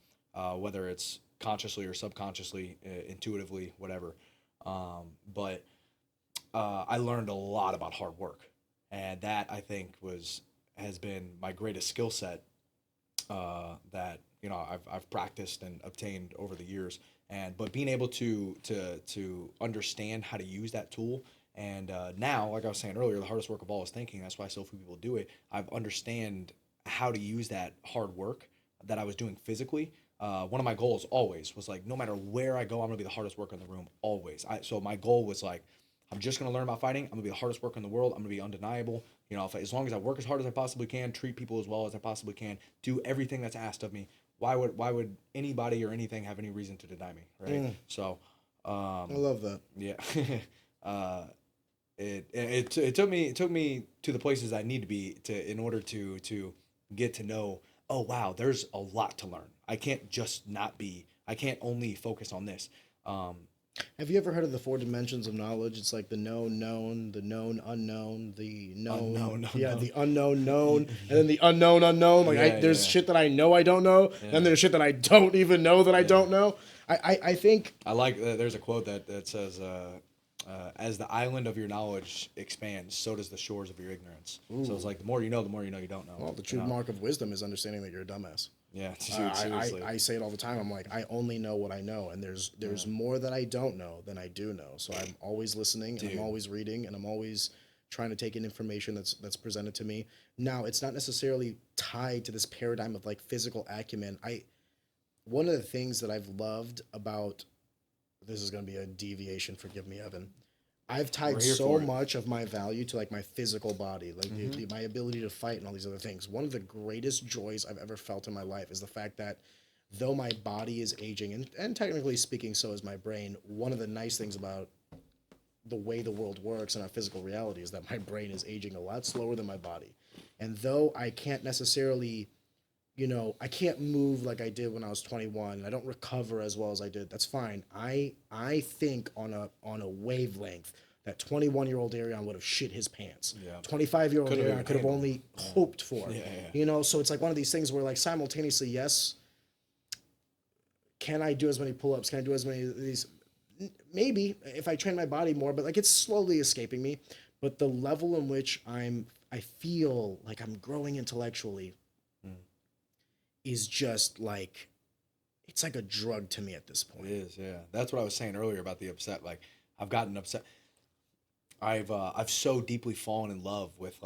whether it's consciously or subconsciously, intuitively, whatever. But I learned a lot about hard work, and that I think has been my greatest skill set, that you know I've practiced and obtained over the years, and but being able to understand how to use that tool, and now, like I was saying earlier, the hardest work of all is thinking. That's why so few people do it. I've understand how to use that hard work that I was doing physically. One of my goals always was like, no matter where I go, I'm gonna be the hardest worker in the room always. So my goal was like, I'm just gonna learn about fighting. I'm gonna be the hardest worker in the world. I'm gonna be undeniable. You know, as long as I work as hard as I possibly can, treat people as well as I possibly can, do everything that's asked of me. Why would anybody or anything have any reason to deny me, right? So, I love that. yeah, uh, it took me to the places I need to be to in order to get to know. Oh wow, there's a lot to learn. I can't just not be. I can't only focus on this. Um, Have you ever heard of the four dimensions of knowledge? It's like the known known, the known unknown, the known Unknown yeah, unknown. the unknown known, and then the unknown unknown. Like Yeah, there's yeah, shit that I know I don't know, yeah. then there's shit that I don't even know that I Yeah. don't know. I think I like there's a quote that says, "As the island of your knowledge expands, so does the shores of your ignorance." So it's like the more you know, you don't know. well, the You true know? mark of wisdom is understanding that you're a dumbass. Yeah, dude, seriously. I say it all the time. I'm like, I only know what I know, and there's more that I don't know than I do know. So I'm always listening, and I'm Dude. always reading, and I'm always trying to take in information that's presented to me. Now, it's not necessarily tied to this paradigm of like physical acumen. One of the things that I've loved about this is going to be a deviation. Forgive me, Evan. I've tied We're here so for it. much of my value to like my physical body, like my ability to fight and all these other things. One of the greatest joys I've ever felt in my life is the fact that though my body is aging, and technically speaking, so is my brain, one of the nice things about the way the world works and our physical reality is that my brain is aging a lot slower than my body. And though I can't necessarily, I can't move like I did when I was 21, and I don't recover as well as I did. That's fine. I think on a wavelength that 21-year-old Arion would have shit his pants. Yeah. 25-year-old Couldn't Arion even could have handle only hoped for. Yeah, yeah. So it's like one of these things where like simultaneously, yes, can I do as many pull-ups? Can I do as many of these? Maybe if I train my body more, but like it's slowly escaping me. But the level in which I feel like I'm growing intellectually is just like it's like a drug to me at this It point. is, yeah. That's what I was saying earlier about the upset. Like, I've gotten upset. I've so deeply fallen in love with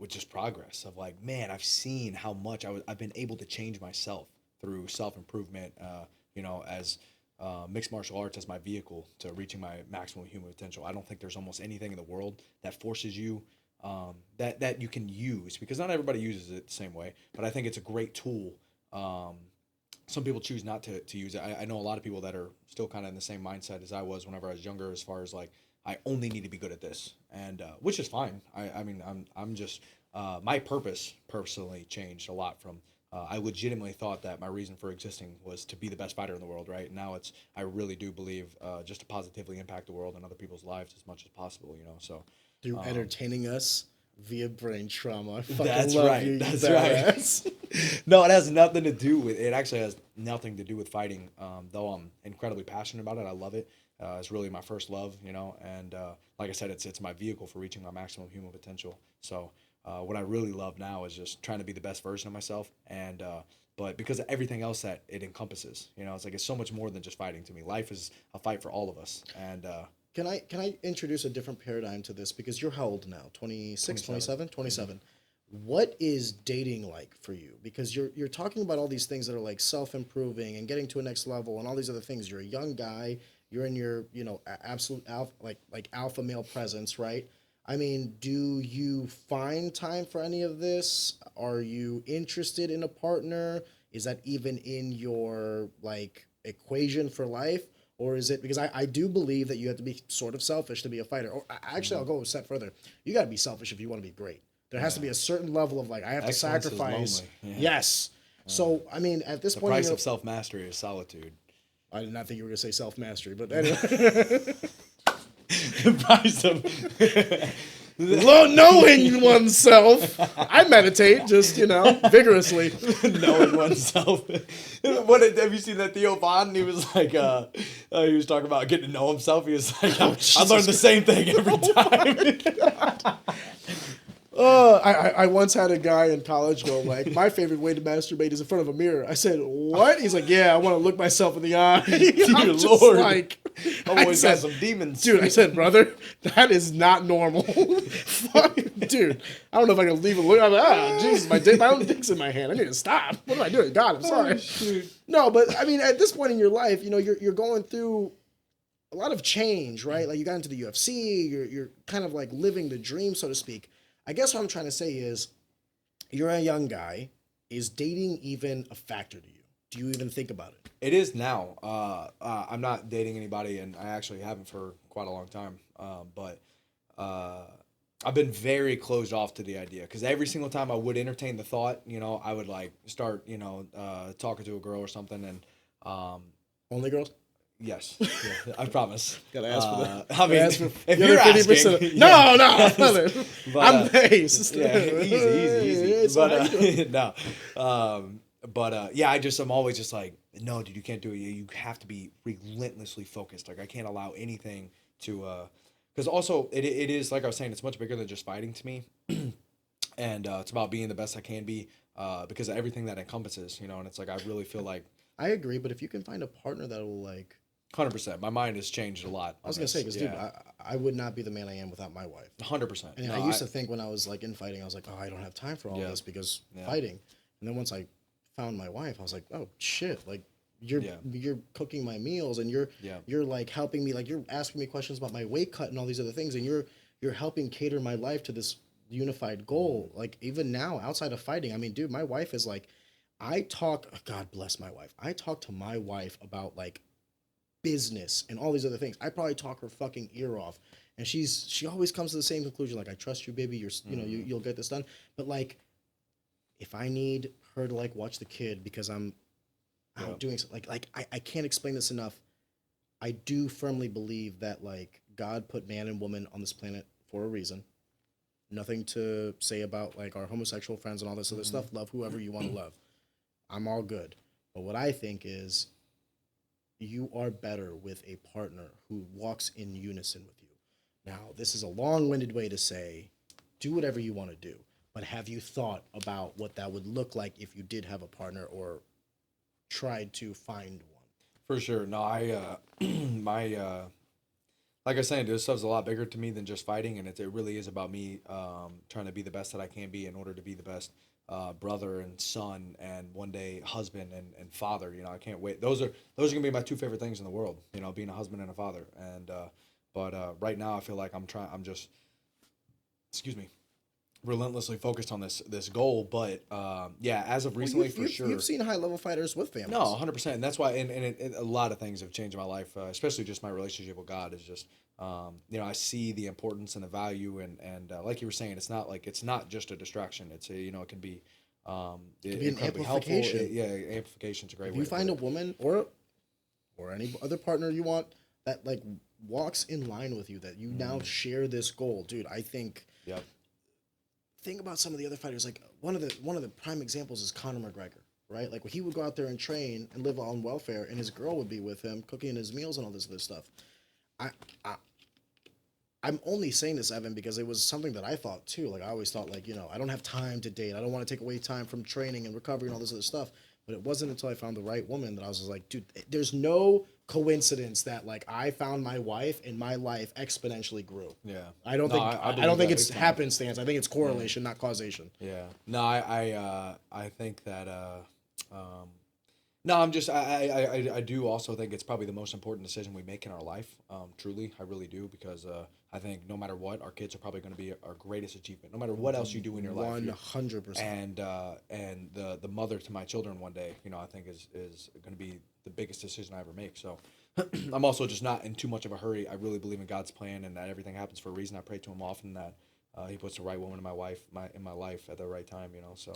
just progress of like, man, I've seen how much I've been able to change myself through self improvement. You know, as mixed martial arts as my vehicle to reaching my maximum human potential. I don't think there's almost anything in the world that forces you, that you can use, because not everybody uses it the same way. But I think it's a great tool. Some people choose not to use it. I know a lot of people that are still kind of in the same mindset as I was whenever I was younger, as far as like, I only need to be good at this, and which is fine. I mean, I'm just my purpose personally changed a lot from. I legitimately thought that my reason for existing was to be the best fighter in the world, right? Now I really do believe, just to positively impact the world and other people's lives as much as possible, you know. So Through entertaining us via brain trauma. I fucking That's love right. you, That's you right. badass. No, it has nothing to do with. It actually has nothing to do with fighting. Though I'm incredibly passionate about it. I love it. It's really my first love, you know. And like I said, it's my vehicle for reaching my maximum human potential. So what I really love now is just trying to be the best version of myself. And but because of everything else that it encompasses, you know, it's like it's so much more than just fighting to me. Life is a fight for all of us. And Can I introduce a different paradigm to this? Because you're how old now? 26, 27. 27? 27. What is dating like for you? Because you're talking about all these things that are like self-improving and getting to a next level and all these other things. You're a young guy, you're in your, you know, absolute alpha, like alpha male presence, right? I mean, do you find time for any of this? Are you interested in a partner? Is that even in your like equation for life? Or is it because I do believe that you have to be sort of selfish to be a fighter? Or actually, I'll go a step further. You got to be selfish if you want to be great. There has to be a certain level of like I have Excellence to is sacrifice. lonely. Yeah. Yes. So I mean, at this The point, price of self mastery is solitude. I did not think you were going to say self mastery, but anyway, The price of knowing oneself. I meditate, just vigorously. knowing oneself. Have you seen that Theo Von? He was like, he was talking about getting to know himself. He was like, I learned the same thing every time. I once had a guy in college go like, my favorite way to masturbate is in front of a mirror. I said, what? He's like, yeah, I want to look myself in the eye. Dear I'm just Lord. like, I've always got some demons. dude, I said, brother, that is not normal. Fuck, dude, I don't know if I can leave a look. I'm like, Jesus, my own dick's in my hand. I need to stop. What am I doing? God, I'm sorry. No, but I mean, at this point in your life, you're going through a lot of change, right? Like you got into the UFC. You're kind of like living the dream, so to speak. I guess what I'm trying to say is, you're a young guy. Is dating even a factor to you? Do you even think about it? It is now. I'm not dating anybody, and I actually haven't for quite a long time. But I've been very closed off to the idea because every single time I would entertain the thought, you know, I would like start, talking to a girl or something, and Only girls? yes, yeah, I promise. Gotta ask for that. I mean, Ask for if the you're other 50%. asking, No, yes. brother. But, I'm nice. yeah, easy. So how you doing? But yeah, I'm always just like, no, dude, you can't do it. You have to be relentlessly focused. Like I can't allow anything to, because also it is like I was saying, it's much bigger than just fighting to me, and it's about being the best I can be, because of everything that encompasses, you know. And it's like I really feel like I agree, but if you can find a partner that will like 100%. My mind has changed a lot. I was gonna say, because dude, I would not be the man I am without my wife. 100%. And I used to think when I was like in fighting, I was like, oh, I don't have time for all this because fighting. And then once I found my wife, I was like, oh shit, like you're cooking my meals and you're like helping me, like you're asking me questions about my weight cut and all these other things, and you're helping cater my life to this unified goal. Like even now, outside of fighting, I mean, dude, my wife is like, God bless my wife. I talk to my wife about like business and all these other things. I probably talk her fucking ear off, and she always comes to the same conclusion. Like, I trust you, baby. You'll get this done. But like, if I need her to like watch the kid because I'm out doing something, like I can't explain this enough. I do firmly believe that like God put man and woman on this planet for a reason. Nothing to say about like our homosexual friends and all this other stuff. Love whoever you want to love. I'm all good. But what I think is you are better with a partner who walks in unison with you. Now, this is a long-winded way to say do whatever you want to do. But have you thought about what that would look like if you did have a partner or tried to find one? For sure. No, like I was saying, this stuff's a lot bigger to me than just fighting, and it really is about me trying to be the best that I can be in order to be the best brother and son and one day husband and father. You know, I can't wait. Those are gonna be my two favorite things in the world, you know, being a husband and a father. And but right now I feel like I'm just relentlessly focused on this goal. But as of recently, for sure, you've seen high level fighters with families. No, 100%. And that's why, a lot of things have changed in my life, especially just my relationship with God is just, I see the importance and the value, and like you were saying, it's not just a distraction. It's it can be, it can be an amplification. Amplification's a great way. If you find a woman or any other partner you want that like walks in line with you, that you now share this goal, dude, I think. Yep. think about some of the other fighters. Like one of the prime examples is Conor McGregor, right? Like when he would go out there and train and live on welfare, and his girl would be with him, cooking his meals and all this other stuff. I, I I'm only saying this, Evan, because it was something that I thought too. Like I always thought, like, I don't have time to date. I don't want to take away time from training and recovery and all this other stuff. But it wasn't until I found the right woman that I was just like, dude, there's no coincidence that like I found my wife and my life exponentially grew. Yeah. I don't No, think I I believe don't think that it's big time. happenstance. I think it's correlation, not causation. Yeah. No, I think that no, I'm just I do also think it's probably the most important decision we make in our life. Truly, I really do, because I think no matter what, our kids are probably going to be our greatest achievement. No matter what else you do in your life, 100%. And the mother to my children one day, I think is going to be the biggest decision I ever make. So I'm also just not in too much of a hurry. I really believe in God's plan and that everything happens for a reason. I pray to Him often that He puts the right woman in my life at the right time. So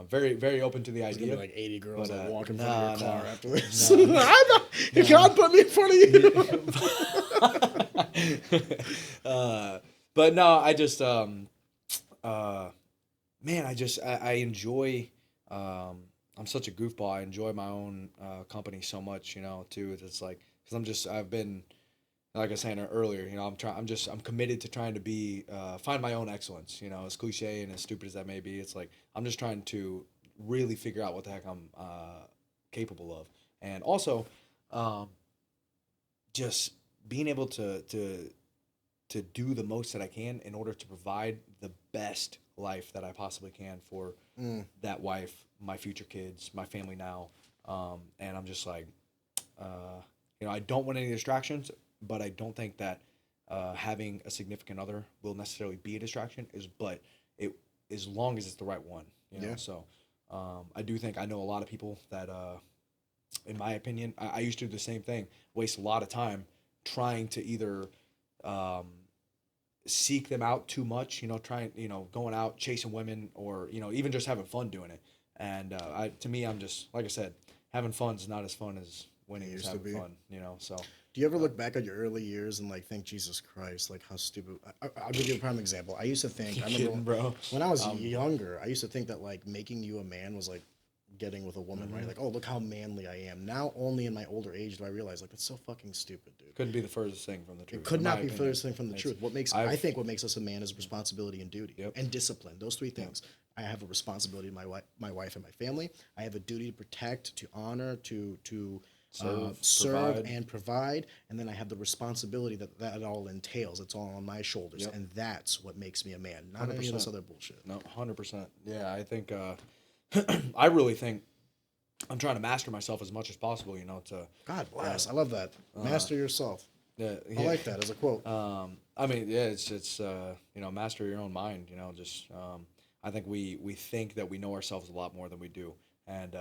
very very open to the There's gonna idea. be like 80 girls But, that walk in front of your car no, after this. no. I know. God put me in front of you. But no, I just man, I enjoy. I'm such a goofball. I enjoy my own company so much, too. It's like, because I've been, like I was saying earlier, I'm committed to trying to be, find my own excellence. As cliche and as stupid as that may be, it's like I'm just trying to really figure out what the heck I'm capable of, and also, just being able to do the most that I can in order to provide the best life that I possibly can for that wife, my future kids, my family now. And I'm just like, I don't want any distractions, but I don't think that having a significant other will necessarily be a distraction. But it, as long as it's the right one, Yeah. So I do think I know a lot of people that, in my opinion, I used to do the same thing, waste a lot of time trying to either seek them out too much, trying, going out chasing women, or even just having fun doing it. And to me, I'm just, like I said, having fun is not as fun as winning is having fun. So. Do you ever look back at your early years and like think, Jesus Christ, like how stupid? I'll give you a prime example. I used to think, I remember Bro. when I was younger, I used to think that like making you a man was like getting with a woman, right? Like, oh, look how manly I am. Now, only in my older age do I realize like that's so fucking stupid, dude. Couldn't be the furthest thing from the truth. It could in not my be opinion. furthest thing from the truth. I think what makes us a man is responsibility and duty and discipline. Those three things. I have a responsibility to my wife and my family. I have a duty to protect, to honor, to serve and provide, and then I have the responsibility that all entails. It's all on my shoulders, and that's what makes me a man, not 100%. Any of this other bullshit. No, 100%. Yeah, I think I really think I'm trying to master myself as much as possible. To God bless. I love that. Master yourself. Yeah, I like that as a quote. I mean, yeah, it's master your own mind. Just I think we think that we know ourselves a lot more than we do, and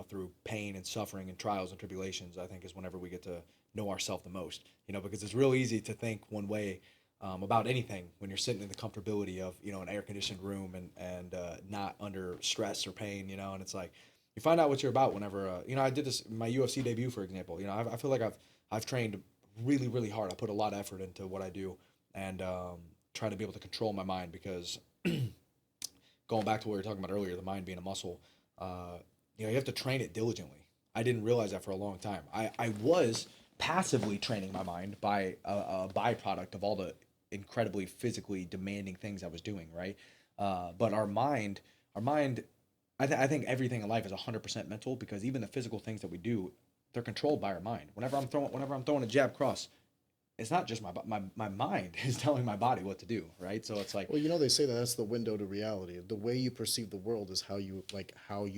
through pain and suffering and trials and tribulations, I think is whenever we get to know ourselves the most. Because it's real easy to think one way about anything when you're sitting in the comfortability of an air conditioned room and not under stress or pain. And it's like you find out what you're about whenever I did this my UFC debut, for example. I feel like I've trained really really hard. I put a lot of effort into what I do, and trying to be able to control my mind, because going back to what we were talking about earlier, the mind being a muscle. You have to train it diligently. I didn't realize that for a long time. I was passively training my mind by a byproduct of all the incredibly physically demanding things I was doing, right? But our mind, I think everything in life is 100% mental, because even the physical things that we do, they're controlled by our mind. Whenever I'm throwing a jab cross, it's not just my mind is telling my body what to do, right? So it's like, well, they say that's the window to reality. The way you perceive the world is how you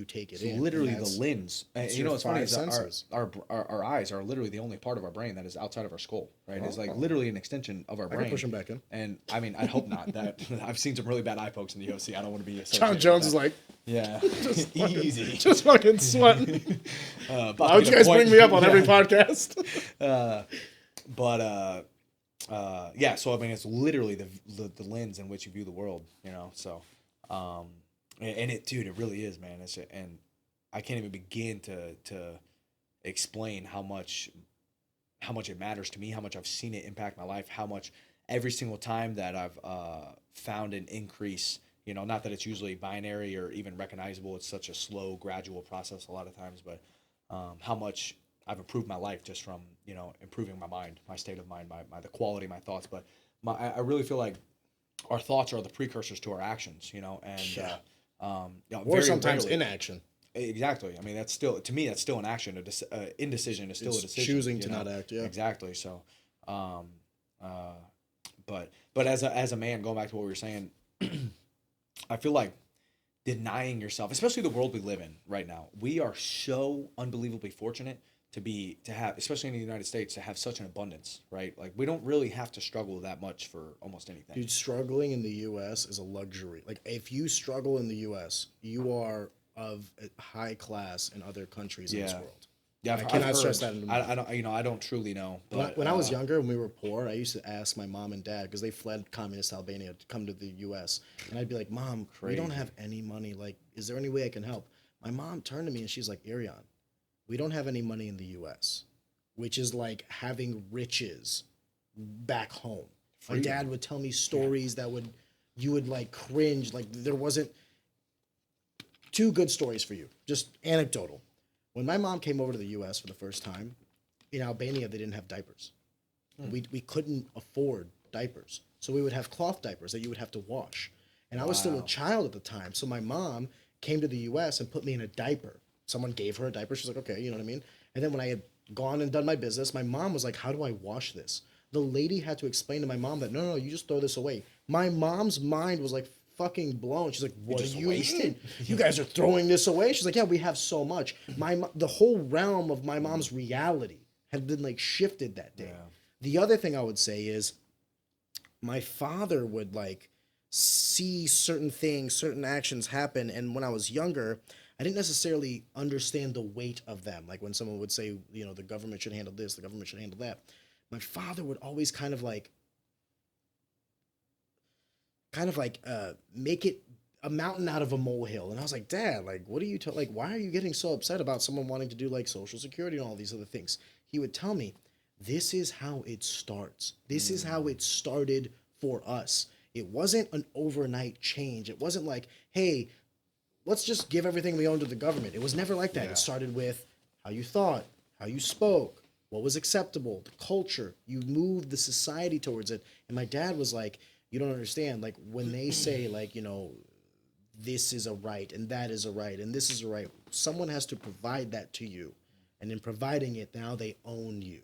take it in. Literally the lens. What's funny is our eyes are literally the only part of our brain that is outside of our skull, right? It's like literally an extension of our brain. I can push them back in. And I mean, I hope not. That I've seen some really bad eye pokes in the UFC. I don't want to be John Jones is like, yeah, just easy, just fucking sweating. Why would you guys bring me up on every podcast? Yeah, so I mean, it's literally the lens in which you view the world, So, and it really is, man. And I can't even begin to explain how much it matters to me, how much I've seen it impact my life, how much every single time that I've found an increase You know, not that it's usually binary or even recognizable. It's such a slow, gradual process a lot of times, but how much I've improved my life just from, you know, improving my mind, my state of mind, the quality of my thoughts. But I really feel like our thoughts are the precursors to our actions, you know, and Yeah. you know, Or very sometimes rarely, inaction. exactly. I mean, that's still, to me, that's still an action. Indecision is still It's a decision. choosing you to know? not act, yeah. Exactly. So, um, but as a man, going back to what we were saying, I feel like denying yourself, especially the world we live in right now, we are so unbelievably fortunate to have, especially in the United States, to have such an abundance, right? Like we don't really have to struggle that much for almost anything. Dude, struggling in the U.S. is a luxury. Like, if you struggle in the U.S., you are of a high class in other countries in this Yeah. world. Yeah, I cannot stress that enough. I don't, you know, I don't truly know. But When I was younger, when we were poor, I used to ask my mom and dad, because they fled communist Albania to come to the U.S. And I'd be like, Mom, we don't Crazy. have any money. Like, is there any way I can help? My mom turned to me and she's like, Irion, we don't have any money in the U.S., which is like having riches back home. My Freedom. dad would tell me stories that you would like cringe. Like, there wasn't two good stories for you, just anecdotal. When my mom came over to the U.S. for the first time, in Albania, they didn't have diapers. We couldn't afford diapers. So we would have cloth diapers that you would have to wash. And I was still a Wow. child at the time. So my mom came to the U.S. and put me in a diaper. Someone gave her a diaper. She's like, okay, you know what I mean? And then when I had gone and done my business, my mom was like, how do I wash this? The lady had to explain to my mom that, no, you just throw this away. My mom's mind was like fucking blown. She's like, what do just you waste mean? it? You guys are throwing this away? She's like, yeah, we have so much. The whole realm of my mom's reality had been like shifted that day. Yeah. The other thing I would say is my father would like see certain things, certain actions happen, and when I was younger, I didn't necessarily understand the weight of them. Like when someone would say, you know, the government should handle this, the government should handle that. My father would always kind of like make it a mountain out of a molehill. And I was like, Dad, like, what are you like, why are you getting so upset about someone wanting to do like Social Security and all these other things? He would tell me, this is how it starts. This is how it started for us. It wasn't an overnight change. It wasn't like, hey, let's just give everything we own to the government. It was never like that. Yeah. It started with how you thought, how you spoke, what was acceptable, the culture. You moved the society towards it. And my dad was like, you don't understand. Like when they say like, you know, this is a right and that is a right and this is a right, someone has to provide that to you. And in providing it, now they own you.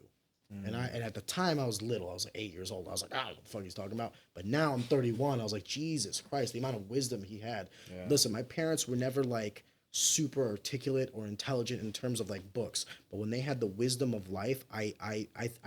And at the time I was little, I was like 8 years old. I was like, I don't know what the fuck he's talking about. But now I'm 31. I was like, Jesus Christ, the amount of wisdom he had. Yeah. Listen, my parents were never like super articulate or intelligent in terms of like books. But when they had the wisdom of life, I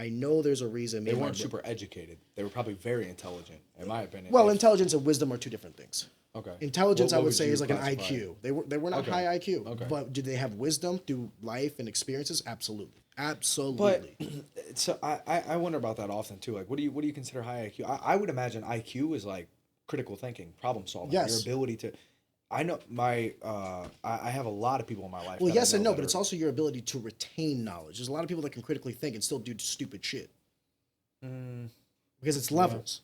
know there's a reason. They weren't super educated. They were probably very intelligent, in my opinion. Well, intelligence and wisdom are two different things. Okay. Intelligence, What I would would say, you is like an classify? IQ. They were not Okay. high IQ. Okay. But did they have wisdom through life and experiences? Absolutely. Absolutely. But so I wonder about that often too. Like, what do you consider high IQ? I would imagine IQ is like critical thinking, problem solving, Yes. your ability to. I know my I have a lot of people in my life. Well, that I yes and know no, that but it's are- also your ability to retain knowledge. There's a lot of people that can critically think and still do stupid shit because it's levels.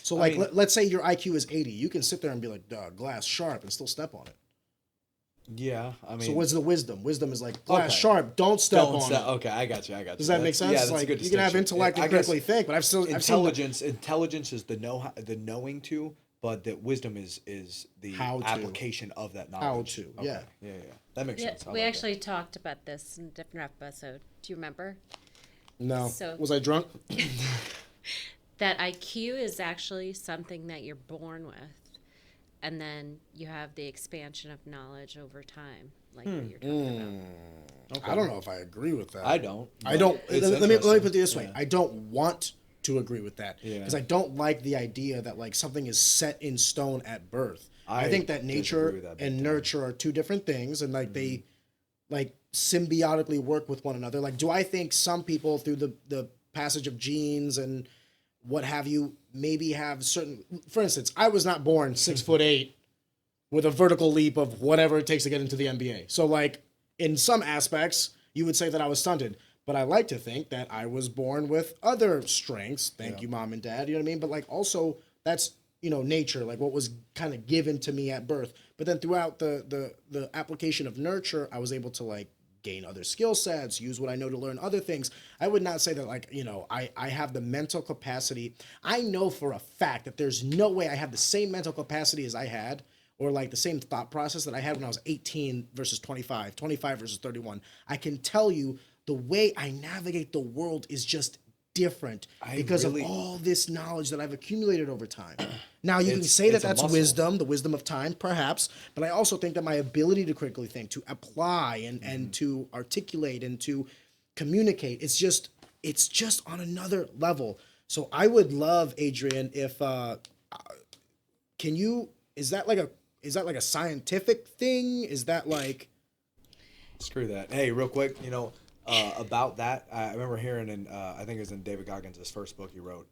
So, I like, mean- let's say your IQ is 80. You can sit there and be like, glass sharp and still step on it. Yeah, I mean. So, what's the wisdom? Wisdom is like, glass Okay. sharp, don't step on it. Okay, I got you. Does that make sense? Yeah, It's that's a like, good you can have distinction. intellect and I guess critically think, but I've seen intelligence is the knowing to, but the wisdom is the How to. application of that knowledge. to, Okay. yeah. yeah, that makes Yeah, sense. I we like that. actually talked about this in a different episode. Do you remember? No. So- Was I drunk? That IQ is actually something that you're born with, and then you have the expansion of knowledge over time, like what you're talking about. I don't know if I agree with that. I don't. I don't. It's Let me put it interesting. this way. Yeah. I don't want to agree with that Yeah. because I don't like the idea that like something is set in stone at birth. I I think that disagree nature with that big and time. nurture are two different things, and like they like symbiotically work with one another. Like, do I think some people through the passage of genes and what have you maybe have certain? For instance, I was not born 6'8" with a vertical leap of whatever it takes to get into the NBA. So like in some aspects, you would say that I was stunted. But I like to think that I was born with other strengths. Thank you, mom and dad. You know what I mean? But like also that's nature, like what was kind of given to me at birth. But then throughout the application of nurture, I was able to like gain other skill sets, use what I know to learn other things. I would not say that like, I have the mental capacity. I know for a fact that there's no way I have the same mental capacity as I had, or like the same thought process that I had when I was 18 versus 25, 25 versus 31. I can tell you the way I navigate the world is just different because of all this knowledge that I've accumulated over time. Now you can say that that's wisdom, the wisdom of time, perhaps, but I also think that my ability to critically think, to apply and to articulate and to communicate, it's just on another level. So I would love, Adrian, if is that like a scientific thing? Is that like Screw that. Hey, real quick, about that, I remember hearing in, I think it was in David Goggins' first book he wrote,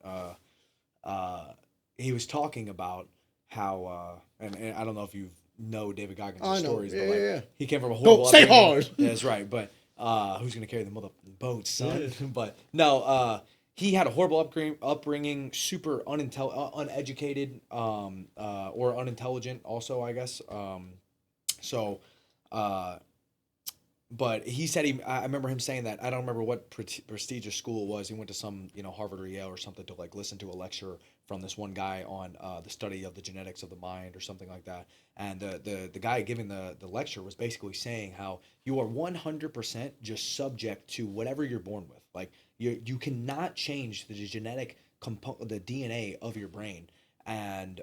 he was talking about how, and I don't know if you know David Goggins' stories, but he came from a horrible stay hard. Yeah, that's right, but who's going to carry the boat, son? But no, he had a horrible upbringing, super uneducated, or unintelligent also, I guess. But he said I remember him saying that, I don't remember what prestigious school it was. He went to some, Harvard or Yale or something to like listen to a lecture from this one guy on the study of the genetics of the mind or something like that. And the guy giving the lecture was basically saying how you are 100% just subject to whatever you're born with. Like you cannot change the genetic the DNA of your brain. And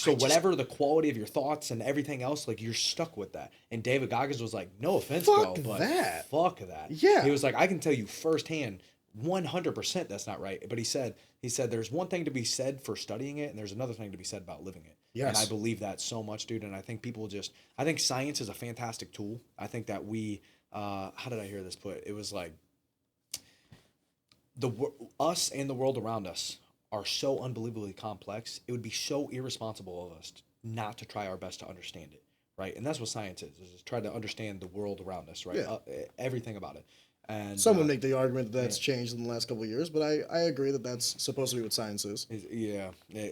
whatever the quality of your thoughts and everything else, like you're stuck with that. And David Goggins was like, no offense, fuck bro, but that. fuck that. Yeah. He was like, I can tell you firsthand, 100% that's not right. But he said there's one thing to be said for studying it, and there's another thing to be said about living it. Yes. And I believe that so much, dude. And I think I think science is a fantastic tool. I think that how did I hear this put? It was like us and the world around us are so unbelievably complex. It would be so irresponsible of us not to try our best to understand it, right? And that's what science is try to understand the world around us, right? Yeah. Everything about it. And some would make the argument that that's changed in the last couple of years, but I agree that that's supposed to be what science is.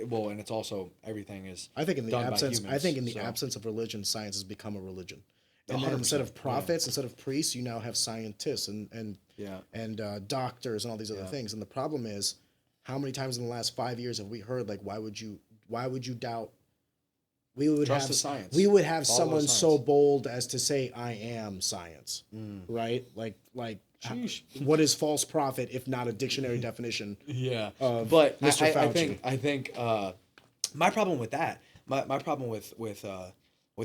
Well, and it's also everything is. I think in the absence, humans, absence of religion, science has become a religion. And then instead of prophets, instead of priests, you now have scientists and doctors and all these other things. And the problem is, how many times in the last 5 years have we heard like, why would you doubt? We would Trust have the science. We would have Follow someone science. so bold as to say, "I am science," right? Like, what is false prophet if not a dictionary definition? Yeah, of but Mr. Fauci. I think my problem with that, my problem with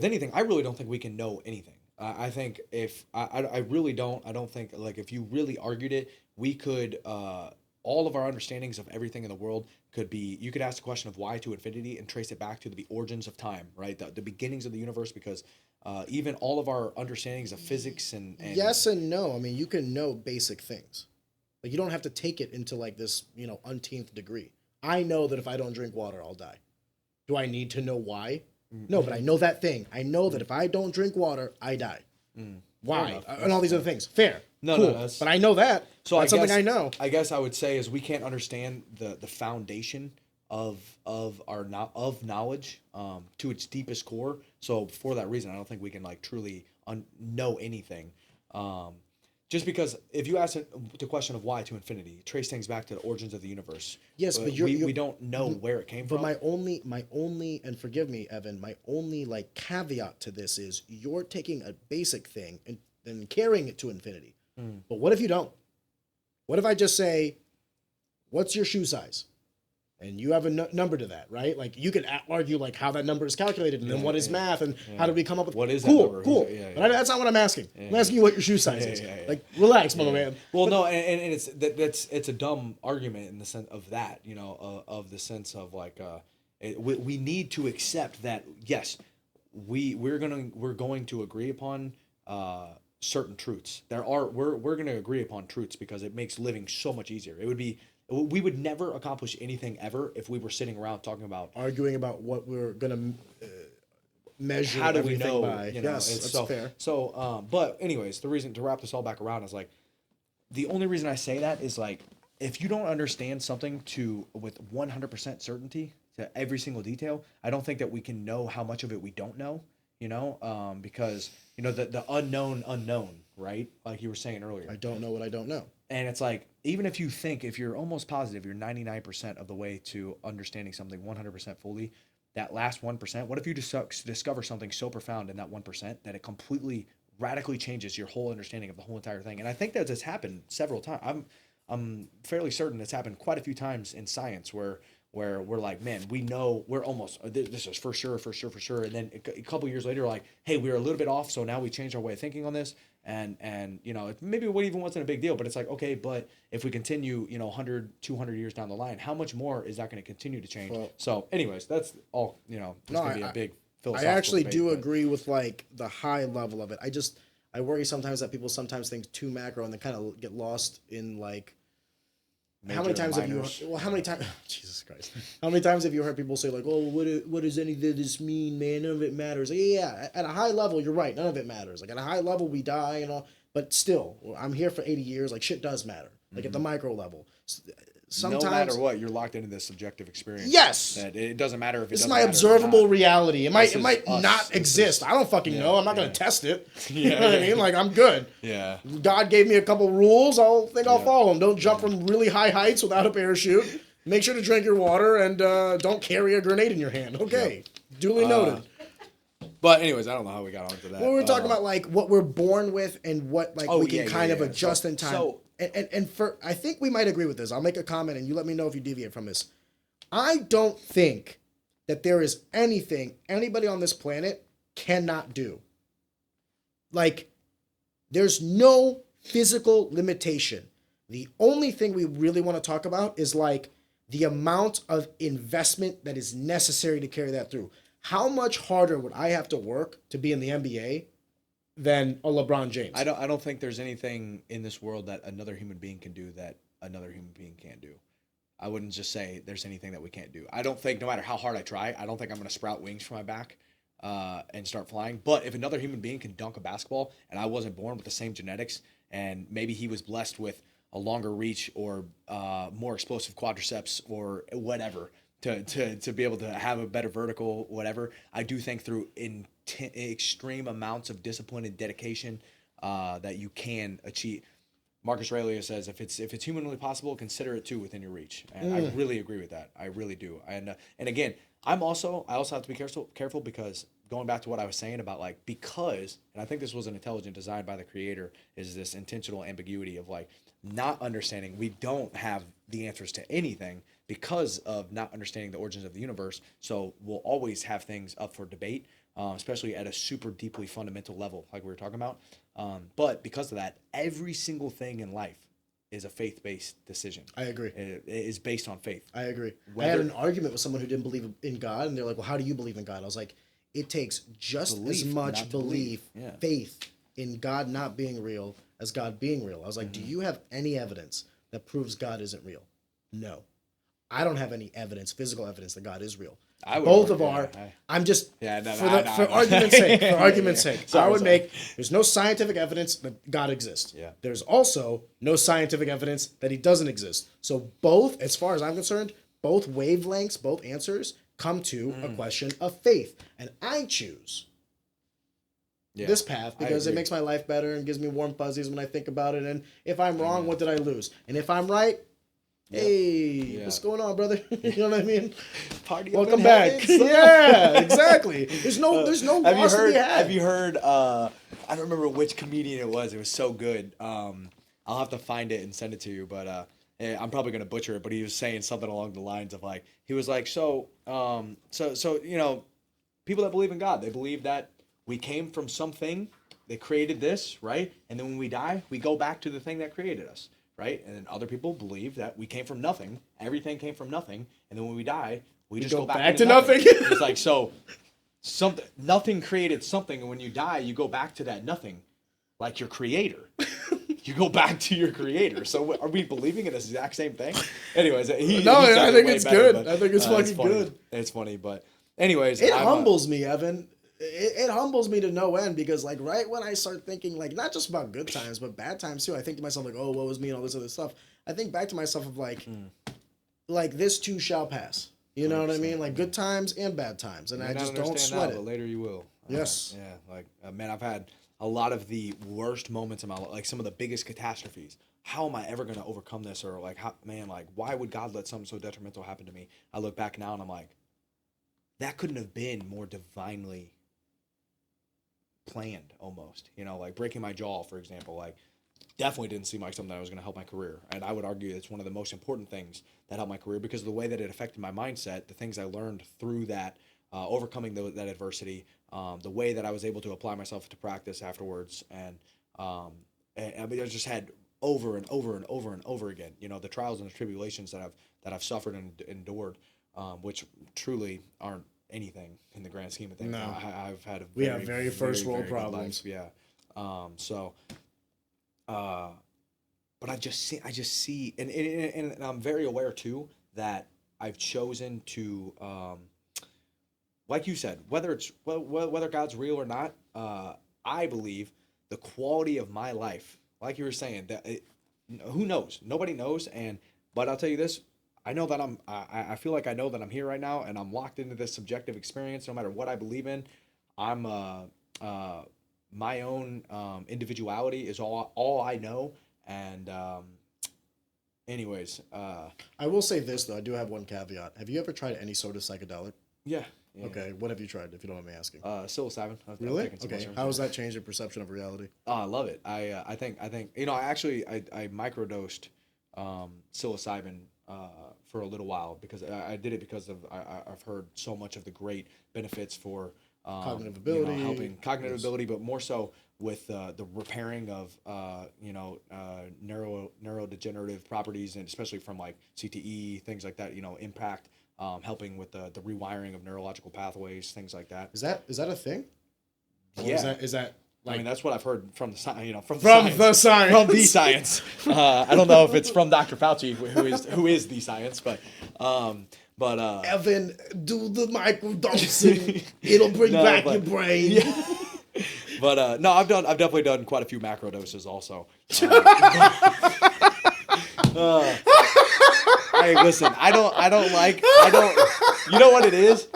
anything, I really don't think we can know anything. I think if I really don't. I don't think like if you really argued it, we could. All of our understandings of everything in the world could be, you could ask the question of why to infinity and trace it back to the origins of time, right? The beginnings of the universe, because even all of our understandings of physics and yes and no. I mean, you can know basic things. Like you don't have to take it into like this, unteenth degree. I know that if I don't drink water, I'll die. Do I need to know why? No, but I know that thing. I know that if I don't drink water, I die. Why? And all these other things. Fair. Cool. But I know that. So that's something I know. I guess I would say is we can't understand the foundation of knowledge to its deepest core. So for that reason, I don't think we can like truly know anything. Just because if you ask the question of why to infinity, trace things back to the origins of the universe. Yes, but we don't know where it came from. But my only, and forgive me, Evan, my only like caveat to this is you're taking a basic thing and carrying it to infinity. But what if you don't? What if I just say, what's your shoe size? And you have a number to that, right? Like you could argue like how that number is calculated and then what is math and how do we come up with what is cool, that number? Cool. But that's not what I'm asking. I'm asking you what your shoe size is. Like relax, my man. Well, no, and it's a dumb argument in the sense of that, of the sense of like we need to accept that yes, we're going to agree upon certain truths. We're going to agree upon truths because it makes living so much easier. We would never accomplish anything ever if we were sitting around talking about arguing about what we're going to measure. How do we know? By. Yes, that's fair. So, but anyways, the reason to wrap this all back around is like the only reason I say that is like if you don't understand something with 100% certainty to every single detail, I don't think that we can know how much of it we don't know, because, the unknown, right? Like you were saying earlier. I don't know what I don't know. And it's like, even if you're almost positive you're 99% of the way to understanding something 100% fully, that last 1%, what if you discover something so profound in that 1% that it completely radically changes your whole understanding of the whole entire thing? And I think that has happened several times. I'm fairly certain it's happened quite a few times in science where we're like, man, we know we're almost, this is for sure. And then a couple years later, like, hey, we were a little bit off. So now we changed our way of thinking on this. And maybe it even wasn't a big deal, but it's like, okay, but if we continue, 100, 200 years down the line, how much more is that going to continue to change? Well, so anyways, that's all, it's going to be a big philosophical I actually debate, agree with like the high level of it. I worry sometimes that people sometimes think too macro and they kind of get lost in like, how many times have you Jesus Christ, how many times have you heard people say like, oh, what does any of this mean, man? None of it matters. Like, yeah, at a high level, you're right. None of it matters. Like at a high level, we die and all, but still, I'm here for 80 years. Like shit does matter. Like at the micro level. Sometimes, no matter what, you're locked into this subjective experience. Yes. That it doesn't matter if it this is doesn't my matter observable reality. It might us. not exist. I don't fucking know. I'm not gonna test it. You Yeah, know what I mean? Like I'm good. Yeah. God gave me a couple rules. I'll follow them. Don't jump from really high heights without a parachute. Make sure to drink your water and don't carry a grenade in your hand. Okay. Duly noted. But anyways, I don't know how we got onto that. Well, we were talking about like what we're born with and what like we can kind of adjust in time. So, and for I think we might agree with this. I'll make a comment and you let me know if you deviate from this. I don't think that there is anything anybody on this planet cannot do. Like, there's no physical limitation. The only thing we really want to talk about is like the amount of investment that is necessary to carry that through. How much harder would I have to work to be in the NBA than a LeBron James? I don't think there's anything in this world that another human being can do that another human being can't do. I wouldn't just say there's anything that we can't do. I don't think, no matter how hard I try, I don't think I'm going to sprout wings from my back and start flying. But if another human being can dunk a basketball and I wasn't born with the same genetics and maybe he was blessed with a longer reach or more explosive quadriceps or whatever to be able to have a better vertical, whatever, I do think through extreme amounts of discipline and dedication that you can achieve. Marcus Aurelius says, if it's humanly possible, consider it too within your reach. And I really agree with that. I really do. And again, I also have to be careful because going back to what I was saying about like, because, and I think this was an intelligent design by the creator, is this intentional ambiguity of like not understanding. We don't have the answers to anything because of not understanding the origins of the universe. So we'll always have things up for debate, especially at a super deeply fundamental level, like we were talking about. But because of that, every single thing in life is a faith-based decision. I agree. It is based on faith. I agree. I had an argument with someone who didn't believe in God, and they're like, well, how do you believe in God? I was like, it takes just as much faith in God not being real as God being real. I was like, do you have any evidence that proves God isn't real? No. I don't have any evidence, physical evidence that God is real. Both of our, I'm just, for argument's sake, I would make, there's no scientific evidence that God exists. Yeah. There's also no scientific evidence that he doesn't exist. So both, as far as I'm concerned, both wavelengths, both answers come to a question of faith. And I choose this path because it makes my life better and gives me warm fuzzies when I think about it. And if I'm wrong, what did I lose? And if I'm right, hey, what's going on, brother? You know what I mean? Party. Welcome back. Yeah, exactly. There's no loss to be had. Have you heard? I don't remember which comedian it was. It was so good. I'll have to find it and send it to you. But I'm probably gonna butcher it. But he was saying something along the lines of like, he was like, so you know, people that believe in God, they believe that we came from something that created this, right? And then when we die, we go back to the thing that created us. Right? And then other people believe that we came from nothing. Everything came from nothing. And then when we die, we just go back to nothing. It's like, so nothing created something. And when you die, you go back to that nothing, like your creator. You go back to your creator. So are we believing in this exact same thing? Anyways, I think it's good. I think it's fucking good. It's funny. But anyways. It humbles me, Evan. It humbles me to no end because, like, right when I start thinking, like, not just about good times, but bad times too, I think to myself, like, oh, what was me and all this other stuff. I think back to myself of like this too shall pass. You know what I mean? Like good times and bad times, and I just don't sweat it. But later you will. Yes. Yeah. Like man, I've had a lot of the worst moments in my life, like some of the biggest catastrophes. How am I ever going to overcome this? Or like, why would God let something so detrimental happen to me? I look back now and I'm like, that couldn't have been more divinely planned almost. You know, like breaking my jaw, for example, like definitely didn't seem like something that was going to help my career. And I would argue it's one of the most important things that helped my career because of the way that it affected my mindset, the things I learned through that, overcoming that adversity, the way that I was able to apply myself to practice afterwards. And I mean, I just had over and over and over and over again, you know, the trials and the tribulations that I've suffered and endured, which truly aren't anything in the grand scheme of things. No. I've had We have very first world very good problems. life. Yeah. But I just see, and I'm very aware too that I've chosen to, like you said, whether God's real or not, I believe the quality of my life, like you were saying, who knows? Nobody knows. But I'll tell you this, I know that I feel like I know that I'm here right now, and I'm locked into this subjective experience. No matter what I believe in, I'm my own individuality is all I know. And anyways, I will say this though, I do have one caveat. Have you ever tried any sort of psychedelic? yeah. Okay, what have you tried, if you don't mind me asking? Psilocybin. Really? Okay. How has that changed your perception of reality? Oh, I love it. I think you know, I microdosed psilocybin for a little while because I did it because of I've heard so much of the great benefits for Cognitive you know, ability. helping cognitive ability, but more so with the repairing of you know, neurodegenerative properties, and especially from like CTE, things like that. You know, impact. Helping with the rewiring of neurological pathways, things like that. Is that a thing? Or Yeah. Is that like I mean, that's what I've heard from the science. You know, from the science? From the science. I don't know if it's from Dr. Fauci, who is the science, but Evan, do the microdosing. It'll bring back your brain. Yeah. But no, I've definitely done quite a few macro doses also. Hey, listen, I don't. You know what it is?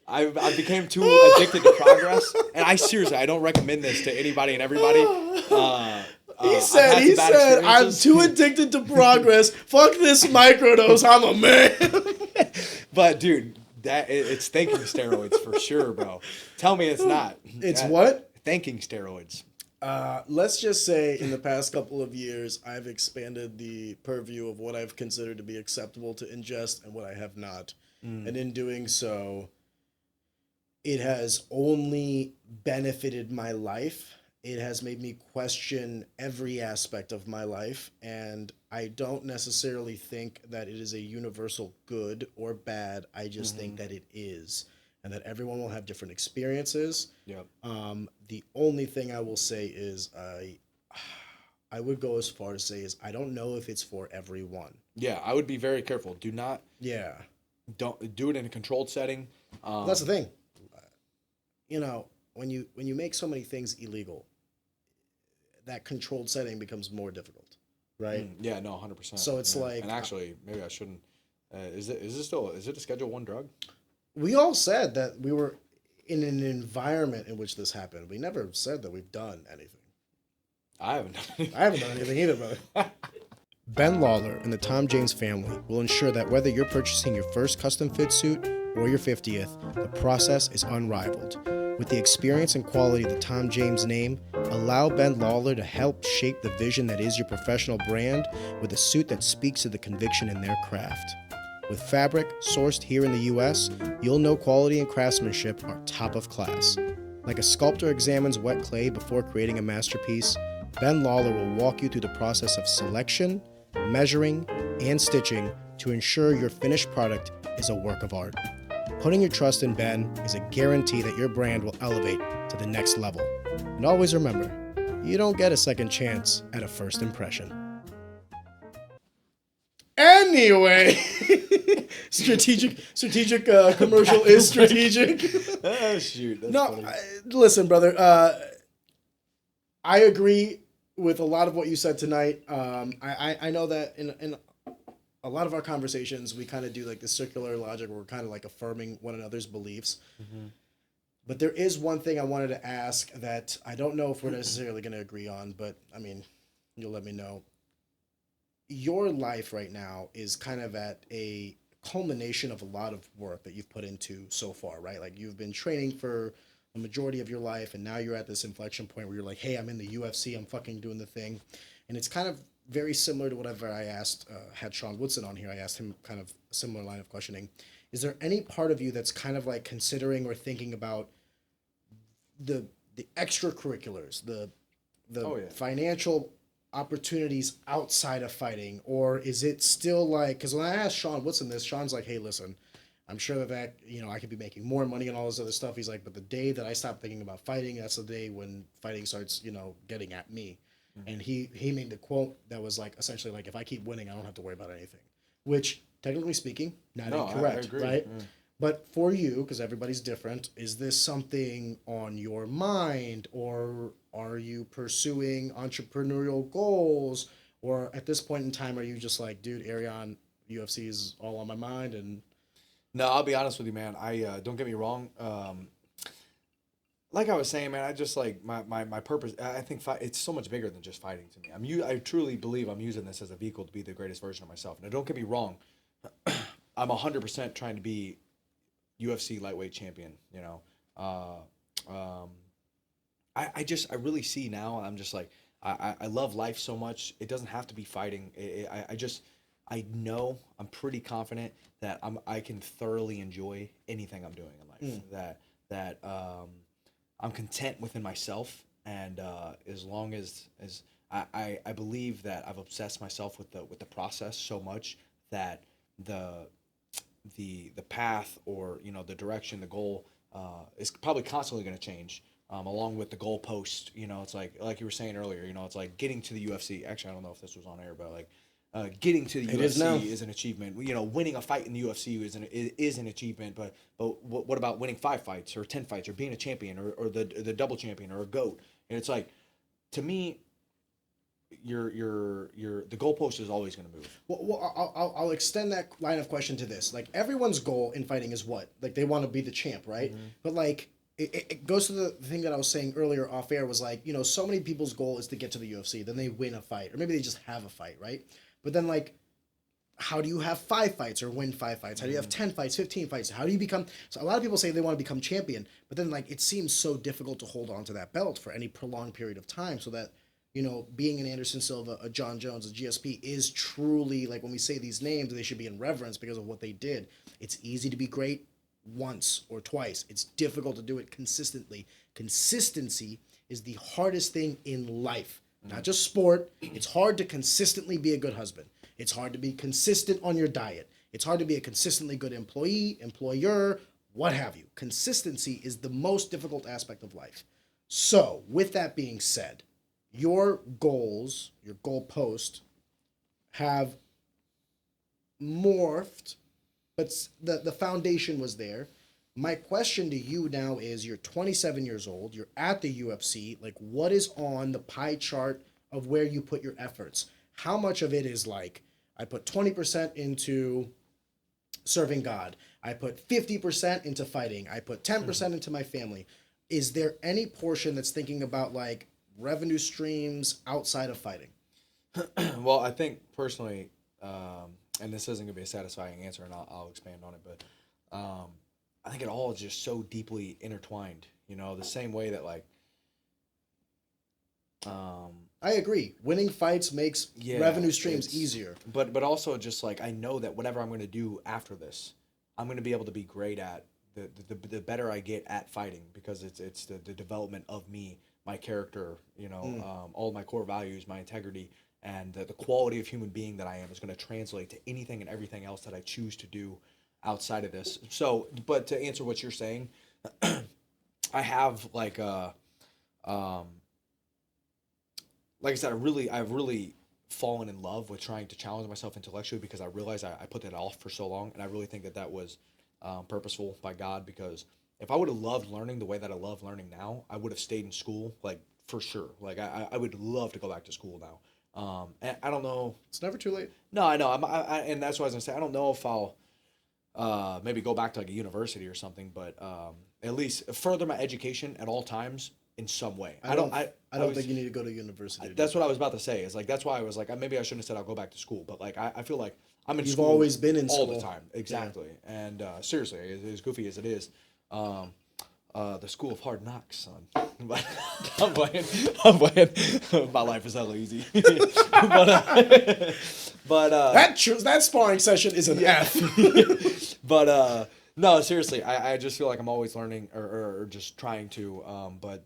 I became too addicted to progress, and I don't recommend this to anybody and everybody. He said, I'm too addicted to progress. Fuck this microdose. I'm a man. But dude, it's thanking steroids for sure, bro. Tell me it's not. It's what? Thanking steroids. Let's just say in the past couple of years, I've expanded the purview of what I've considered to be acceptable to ingest and what I have not. And in doing so, it has only benefited my life. It has made me question every aspect of my life. And I don't necessarily think that it is a universal good or bad. I just think that it is. And that everyone will have different experiences. Yep. The only thing I will say is I would go as far to say is I don't know if it's for everyone. Yeah, I would be very careful. Don't do it in a controlled setting. That's the thing. You know, when you make so many things illegal, that controlled setting becomes more difficult, right? Yeah, no, 100%. So it's like, and actually, maybe I shouldn't. Is it a Schedule 1 drug? We all said that we were in an environment in which this happened. We never said that we've done anything. I haven't done anything. I haven't done anything either, brother. Ben Lawler and the Tom James family will ensure that whether you're purchasing your first custom fit suit or your 50th, the process is unrivaled. With the experience and quality of the Tom James name, allow Ben Lawler to help shape the vision that is your professional brand with a suit that speaks to the conviction in their craft. With fabric sourced here in the US, you'll know quality and craftsmanship are top of class. Like a sculptor examines wet clay before creating a masterpiece, Ben Lawler will walk you through the process of selection, measuring, and stitching to ensure your finished product is a work of art. Putting your trust in Ben is a guarantee that your brand will elevate to the next level. And always remember, you don't get a second chance at a first impression. Anyway, strategic commercial is strategic. Oh, shoot. That's No, funny. listen, brother. I agree with a lot of what you said tonight. I know that in a lot of our conversations, we kind of do like the circular logic where we're kind of like affirming one another's beliefs. But there is one thing I wanted to ask that I don't know if we're necessarily going to agree on, but I mean, you'll let me know. Your life right now is kind of at a culmination of a lot of work that you've put into so far, right? Like you've been training for the majority of your life, and now you're at this inflection point where you're like, hey, I'm in the UFC, I'm fucking doing the thing. And it's kind of very similar to whatever I asked, had Sean Woodson on here. I asked him kind of a similar line of questioning. Is there any part of you that's kind of like considering or thinking about the extracurriculars, the financial opportunities outside of fighting, or is it still like, because when I asked Sean Woodson this, Sean's like, hey, listen, I'm sure that I could be making more money and all this other stuff. He's like, but the day that I stop thinking about fighting, that's the day when fighting starts, getting at me. And he made the quote that was like essentially like, if I keep winning, I don't have to worry about anything, which technically speaking, not incorrect, I agree. Right? Yeah. But for you, because everybody's different, is this something on your mind, or are you pursuing entrepreneurial goals, or at this point in time, are you just like, dude, Arion, UFC is all on my mind? And no, I'll be honest with you, man. I don't get me wrong. Like I was saying, man, I just like my purpose. I think it's so much bigger than just fighting to me. I truly believe I'm using this as a vehicle to be the greatest version of myself. Now, don't get me wrong. I'm 100% trying to be UFC lightweight champion. I really see now. I'm just like I love life so much. It doesn't have to be fighting. I know I'm pretty confident that I can thoroughly enjoy anything I'm doing in life. That I'm content within myself, and as long as I believe that I've obsessed myself with the process so much that the path, or the direction, the goal is probably constantly going to change, along with the goalpost. It's like you were saying earlier. It's like getting to the UFC. Actually, I don't know if this was on air, but like getting to the UFC is an achievement. Winning a fight in the UFC is an achievement. But what about winning 5 fights or 10 fights, or being a champion, or the double champion, or a GOAT? And it's like, to me, the goalpost is always going to move. Well, I'll extend that line of question to this. Like, everyone's goal in fighting is what? Like, they want to be the champ, right? Mm-hmm. But like, it goes to the thing that I was saying earlier off air, was like, so many people's goal is to get to the UFC, then they win a fight, or maybe they just have a fight, right? But then, like, how do you have 5 fights or win 5 fights? How do you have 10 fights, 15 fights? How do you become... So a lot of people say they want to become champion, but then, like, it seems so difficult to hold on to that belt for any prolonged period of time, so that, being an Anderson Silva, a John Jones, a GSP is truly, like, when we say these names, they should be in reverence because of what they did. It's easy to be great once or twice. It's difficult to do it consistently. Consistency is the hardest thing in life. Not just sport. It's hard to consistently be a good husband. It's hard to be consistent on your diet. It's hard to be a consistently good employee, employer, what have you. Consistency is the most difficult aspect of life. So, with that being said, your goals, your goalpost, have morphed, but the foundation was there. My question to you now is, you're 27 years old, you're at the UFC, like, what is on the pie chart of where you put your efforts? How much of it is like, I put 20% into serving God, I put 50% into fighting, I put 10% into my family? Is there any portion that's thinking about, like, revenue streams outside of fighting? Well, I think personally, and this isn't going to be a satisfying answer, and I'll expand on it, but I think it all is just so deeply intertwined, the same way that, like, I agree. Winning fights makes revenue streams easier. But also, just like, I know that whatever I'm going to do after this, I'm going to be able to be great at the better I get at fighting, because it's the development of me, my character, all of my core values, my integrity, and the quality of human being that I am is going to translate to anything and everything else that I choose to do outside of this. So, but to answer what you're saying, I have like I said, I've really fallen in love with trying to challenge myself intellectually, because I realized I put that off for so long, and I really think that was purposeful by God, because if I would have loved learning the way that I love learning now, I would have stayed in school, like, for sure. Like, I would love to go back to school now. And I don't know. It's never too late. No, I know. And that's what I was gonna say. I don't know if I'll maybe go back to like a university or something, but at least further my education at all times in some way. I don't think you need to go to university. That's what I was about to say. Is like that's why I was like maybe I shouldn't have said I'll go back to school, but like I feel like I'm in You've school always been in all school the time. Exactly. Yeah. And seriously, as goofy as it is, the school of hard knocks, son. But I'm playing. My life is hella easy. but that sparring session is an F. But no, seriously, I just feel like I'm always learning or just trying to. But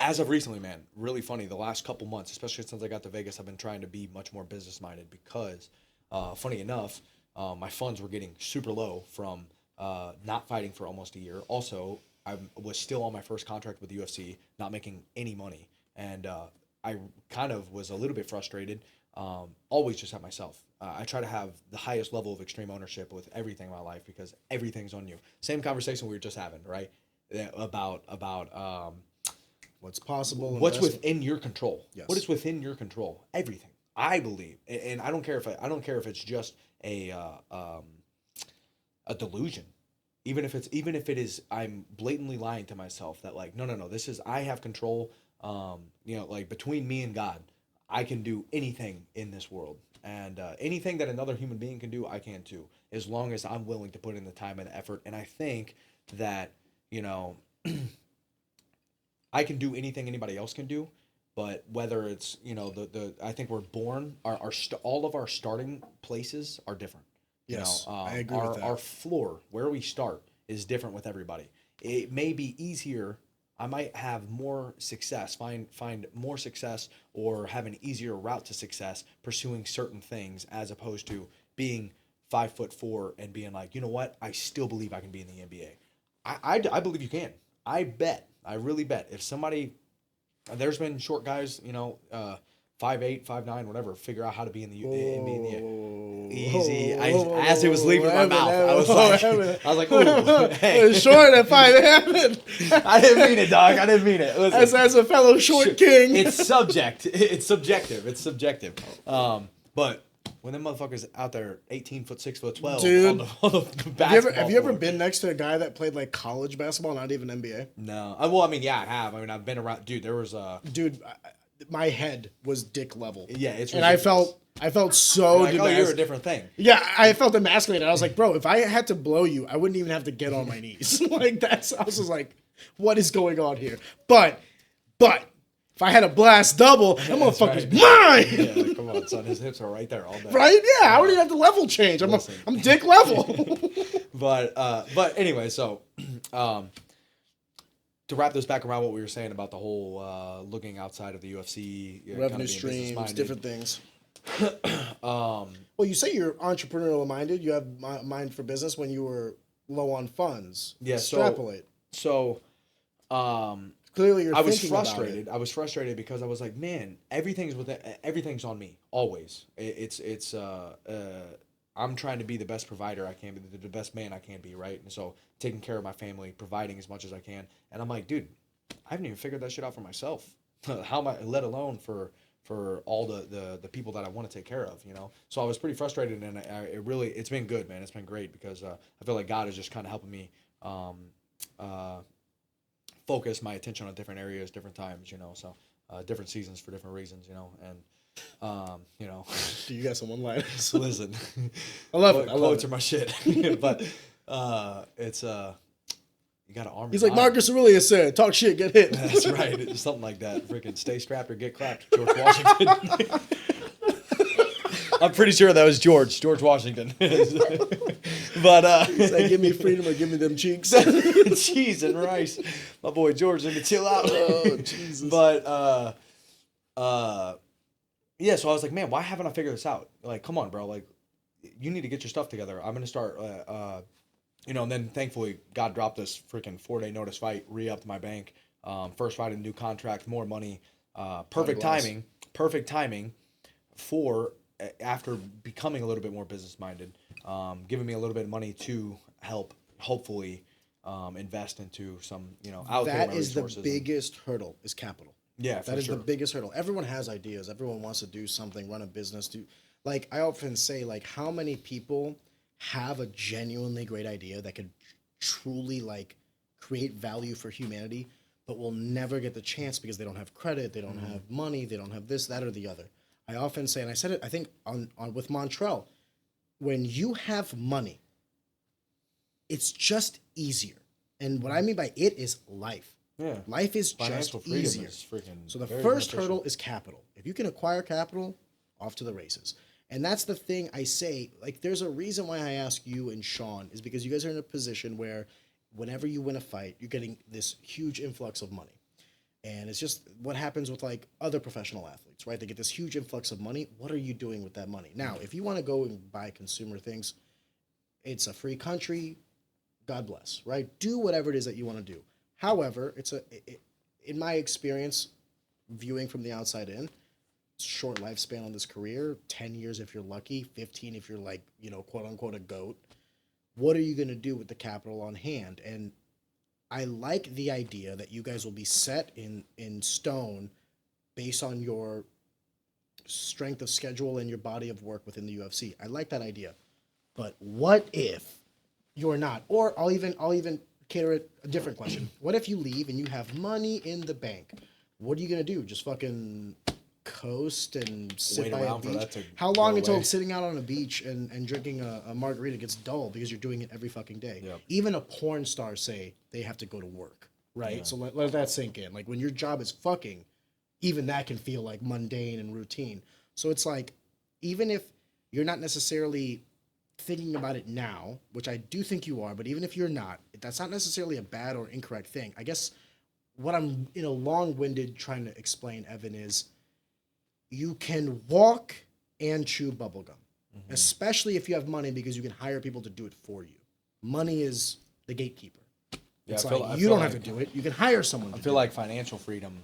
as of recently, man, really funny. The last couple months, especially since I got to Vegas, I've been trying to be much more business minded because, funny enough, my funds were getting super low from not fighting for almost a year. Also, I was still on my first contract with the UFC, not making any money, and I kind of was a little bit frustrated. Always just at myself. I try to have the highest level of extreme ownership with everything in my life because everything's on you. Same conversation we were just having, right? About what's possible, what's within your control. Yes. What is within your control? Everything. I believe, and I don't care if it's just a delusion. Even if it is, I'm blatantly lying to myself that like, no, this is, I have control, like between me and God, I can do anything in this world. And anything that another human being can do, I can too, as long as I'm willing to put in the time and the effort. And I think that, I can do anything anybody else can do, but whether it's, I think we're born, all of our starting places are different. Yes, I agree with that. Our floor, where we start, is different with everybody. It may be easier. I might have more success, find more success, or have an easier route to success pursuing certain things as opposed to being 5'4" and being like, you know what? I still believe I can be in the NBA. I believe you can. I really bet. If somebody, there's been short guys, 5'8", 5'9", whatever, figure out how to be in the NBA. Easy. As it was leaving my mouth, I was like, ooh, hey. Short at 5'7". I didn't mean it, dog. I didn't mean it. Listen, as a fellow short king. It's subjective. But when them motherfuckers out there 18 foot, 6 foot 12 dude, on the basketball have you ever floor. been next to a guy that played like college basketball, not even NBA? No. Well, I mean, yeah, I have. I mean, I've been around. Dude, there was a... Dude, my head was dick level. Yeah, it's ridiculous. And I felt so like, oh, you're a different thing. Yeah, I felt emasculated. I was like, bro, if I had to blow you, I wouldn't even have to get on my knees. I was just like, what is going on here? But if I had a blast double, that motherfucker's mine. Yeah, like, come on, son. His hips are right there all day. Right? Yeah, I wouldn't even have to level change. I'm dick level. But anyway, so to wrap this back around what we were saying about the whole looking outside of the UFC, revenue streams, different things. Well, you say you're entrepreneurial minded. You have mind for business when you were low on funds. Yeah. Extrapolate. So clearly you're. I was thinking frustrated. About it. I was frustrated because I was like, man, everything's on me always. I'm trying to be the best provider I can be, the best man I can be, right? And so taking care of my family, providing as much as I can. And I'm like, dude, I haven't even figured that shit out for myself. How am I, let alone for all the people that I want to take care of, So I was pretty frustrated, and it's been good, man. It's been great because I feel like God is just kind of helping me focus my attention on different areas, different times, So different seasons for different reasons, and Do you got some one-liners? Listen, I love it. Quotes are my shit, but it's you got to arm. He's like Marcus Aurelius said, "Talk shit, get hit." That's right. It's something like that. Freaking stay strapped or get clapped. George Washington. I'm pretty sure that was George Washington. But it's like, give me freedom or give me them cheeks. Cheese and rice. My boy George, let me chill out. Oh Jesus. But yeah, so I was like, man, why haven't I figured this out? Like, come on, bro. Like, you need to get your stuff together. I'm gonna start. And then thankfully God dropped this freaking 4-day notice fight, re-upped my bank, first fight in a new contract, more money, perfect timing for after becoming a little bit more business minded, giving me a little bit of money to help hopefully invest into some, allocate my resources. That is the biggest hurdle is capital. Yeah, for That is sure. the biggest hurdle. Everyone has ideas. Everyone wants to do something, run a business, do like I often say, like how many people have a genuinely great idea that could truly like create value for humanity, but will never get the chance because they don't have credit, they don't have money, they don't have this, that, or the other. I often say, and I said it, I think on with Montrell, when you have money, it's just easier. And what I mean by it is life. Yeah. Life is Financial just freedom easier. is freaking So the very first beneficial. hurdle is capital. If you can acquire capital, off to the races. And that's the thing I say, like there's a reason why I ask you and Sean is because you guys are in a position where whenever you win a fight, you're getting this huge influx of money. And it's just what happens with like other professional athletes, right? They get this huge influx of money. What are you doing with that money? Now, if you want to go and buy consumer things, it's a free country. God bless, right? Do whatever it is that you want to do. However, in my experience, viewing from the outside in, short lifespan on this career, 10 years if you're lucky, 15 if you're like, quote unquote a goat. What are you going to do with the capital on hand? And I like the idea that you guys will be set in stone based on your strength of schedule and your body of work within the UFC. I like that idea. But what if you're not? Or I'll even cater it a different question. What if you leave and you have money in the bank? What are you gonna do? Just fucking coast and sit Wait by a around for beach? that to How long go until away? sitting out on a beach and drinking a margarita gets dull because you're doing it every fucking day? Yep. Even a porn star say they have to go to work, right? Yeah. So let that sink in. Like when your job is fucking, even that can feel like mundane and routine. So it's like, even if you're not necessarily thinking about it now, which I do think you are, but even if you're not, that's not necessarily a bad or incorrect thing. I guess what I'm in a long-winded trying to explain, Evan, is you can walk and chew bubblegum, especially if you have money because you can hire people to do it for you. Money is the gatekeeper. Yeah, It's I feel- like I you feel don't like- have to do it. You can hire someone I to feel do like financial freedom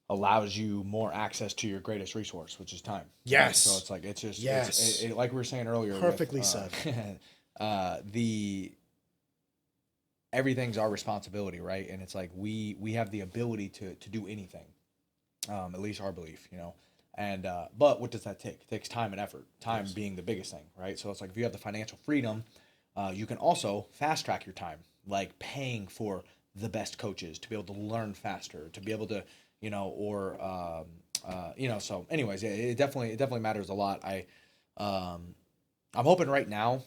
allows you more access to your greatest resource, which is time. Yes. So it's like it's just Yes. like we were saying earlier. Perfectly with, said. Everything's our responsibility, right? And it's like we have the ability to do anything, at least our belief, And but what does that take? It takes time and effort. Time being the biggest thing, right? So it's like if you have the financial freedom, you can also fast track your time, like paying for the best coaches to be able to learn faster, to be able to, So, anyways, yeah, it definitely matters a lot. I'm hoping right now.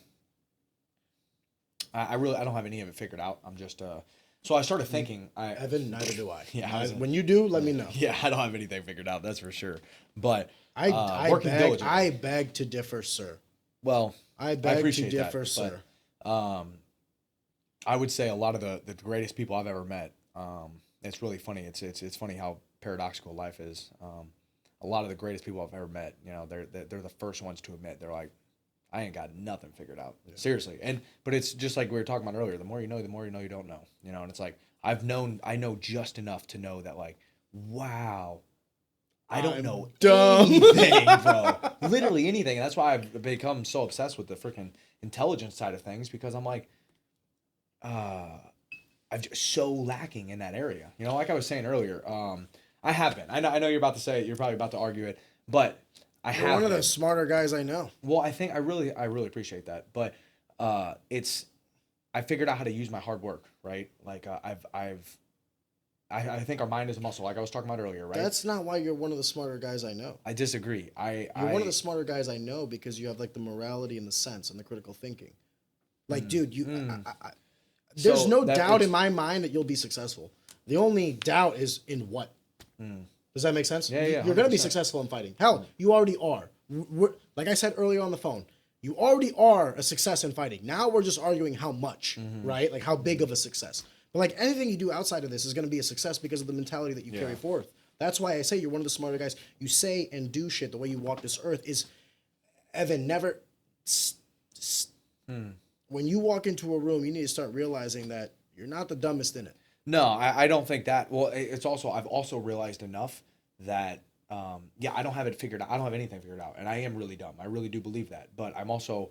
I don't have any of it figured out. I'm just so I started thinking. Evan, neither do I. Yeah, When you do, let me know. Yeah, I don't have anything figured out. That's for sure. But I working diligently. I beg to differ, sir. Well, I beg to appreciate differ, that, sir. but, I would say a lot of the greatest people I've ever met. It's really funny. It's funny how paradoxical life is. A lot of the greatest people I've ever met, they're the first ones to admit they're like, I ain't got nothing figured out. Yeah. Seriously. But it's just like we were talking about earlier. The more you know you don't know. And it's like I know just enough to know that like, wow, I don't know anything, bro. Literally anything. And that's why I've become so obsessed with the freaking intelligence side of things because I'm like, I'm just so lacking in that area. Like I was saying earlier, I have been. I know you're about to say it. You're probably about to argue it, but You're one of the smarter guys I know. Well, I think I really appreciate that, but I figured out how to use my hard work, right? Like I think our mind is a muscle, like I was talking about earlier, right? That's not why you're one of the smarter guys I know. I disagree. You're one of the smarter guys I know because you have like the morality and the sense and the critical thinking. Like, dude, there's no doubt in my mind that you'll be successful. The only doubt is in what. Does that make sense? Yeah, yeah. You're going to be successful in fighting. Hell, you already are. Like I said earlier on the phone, you already are a success in fighting. Now we're just arguing how much, right? Like how big of a success. But like anything you do outside of this is going to be a success because of the mentality that you carry forth. That's why I say you're one of the smarter guys. You say and do shit the way you walk this earth is, Evan, never... When you walk into a room, you need to start realizing that you're not the dumbest in it. No, I don't think that. Well, it's also I've also realized enough that I don't have it figured out. I don't have anything figured out, and I am really dumb. I really do believe that. But I'm also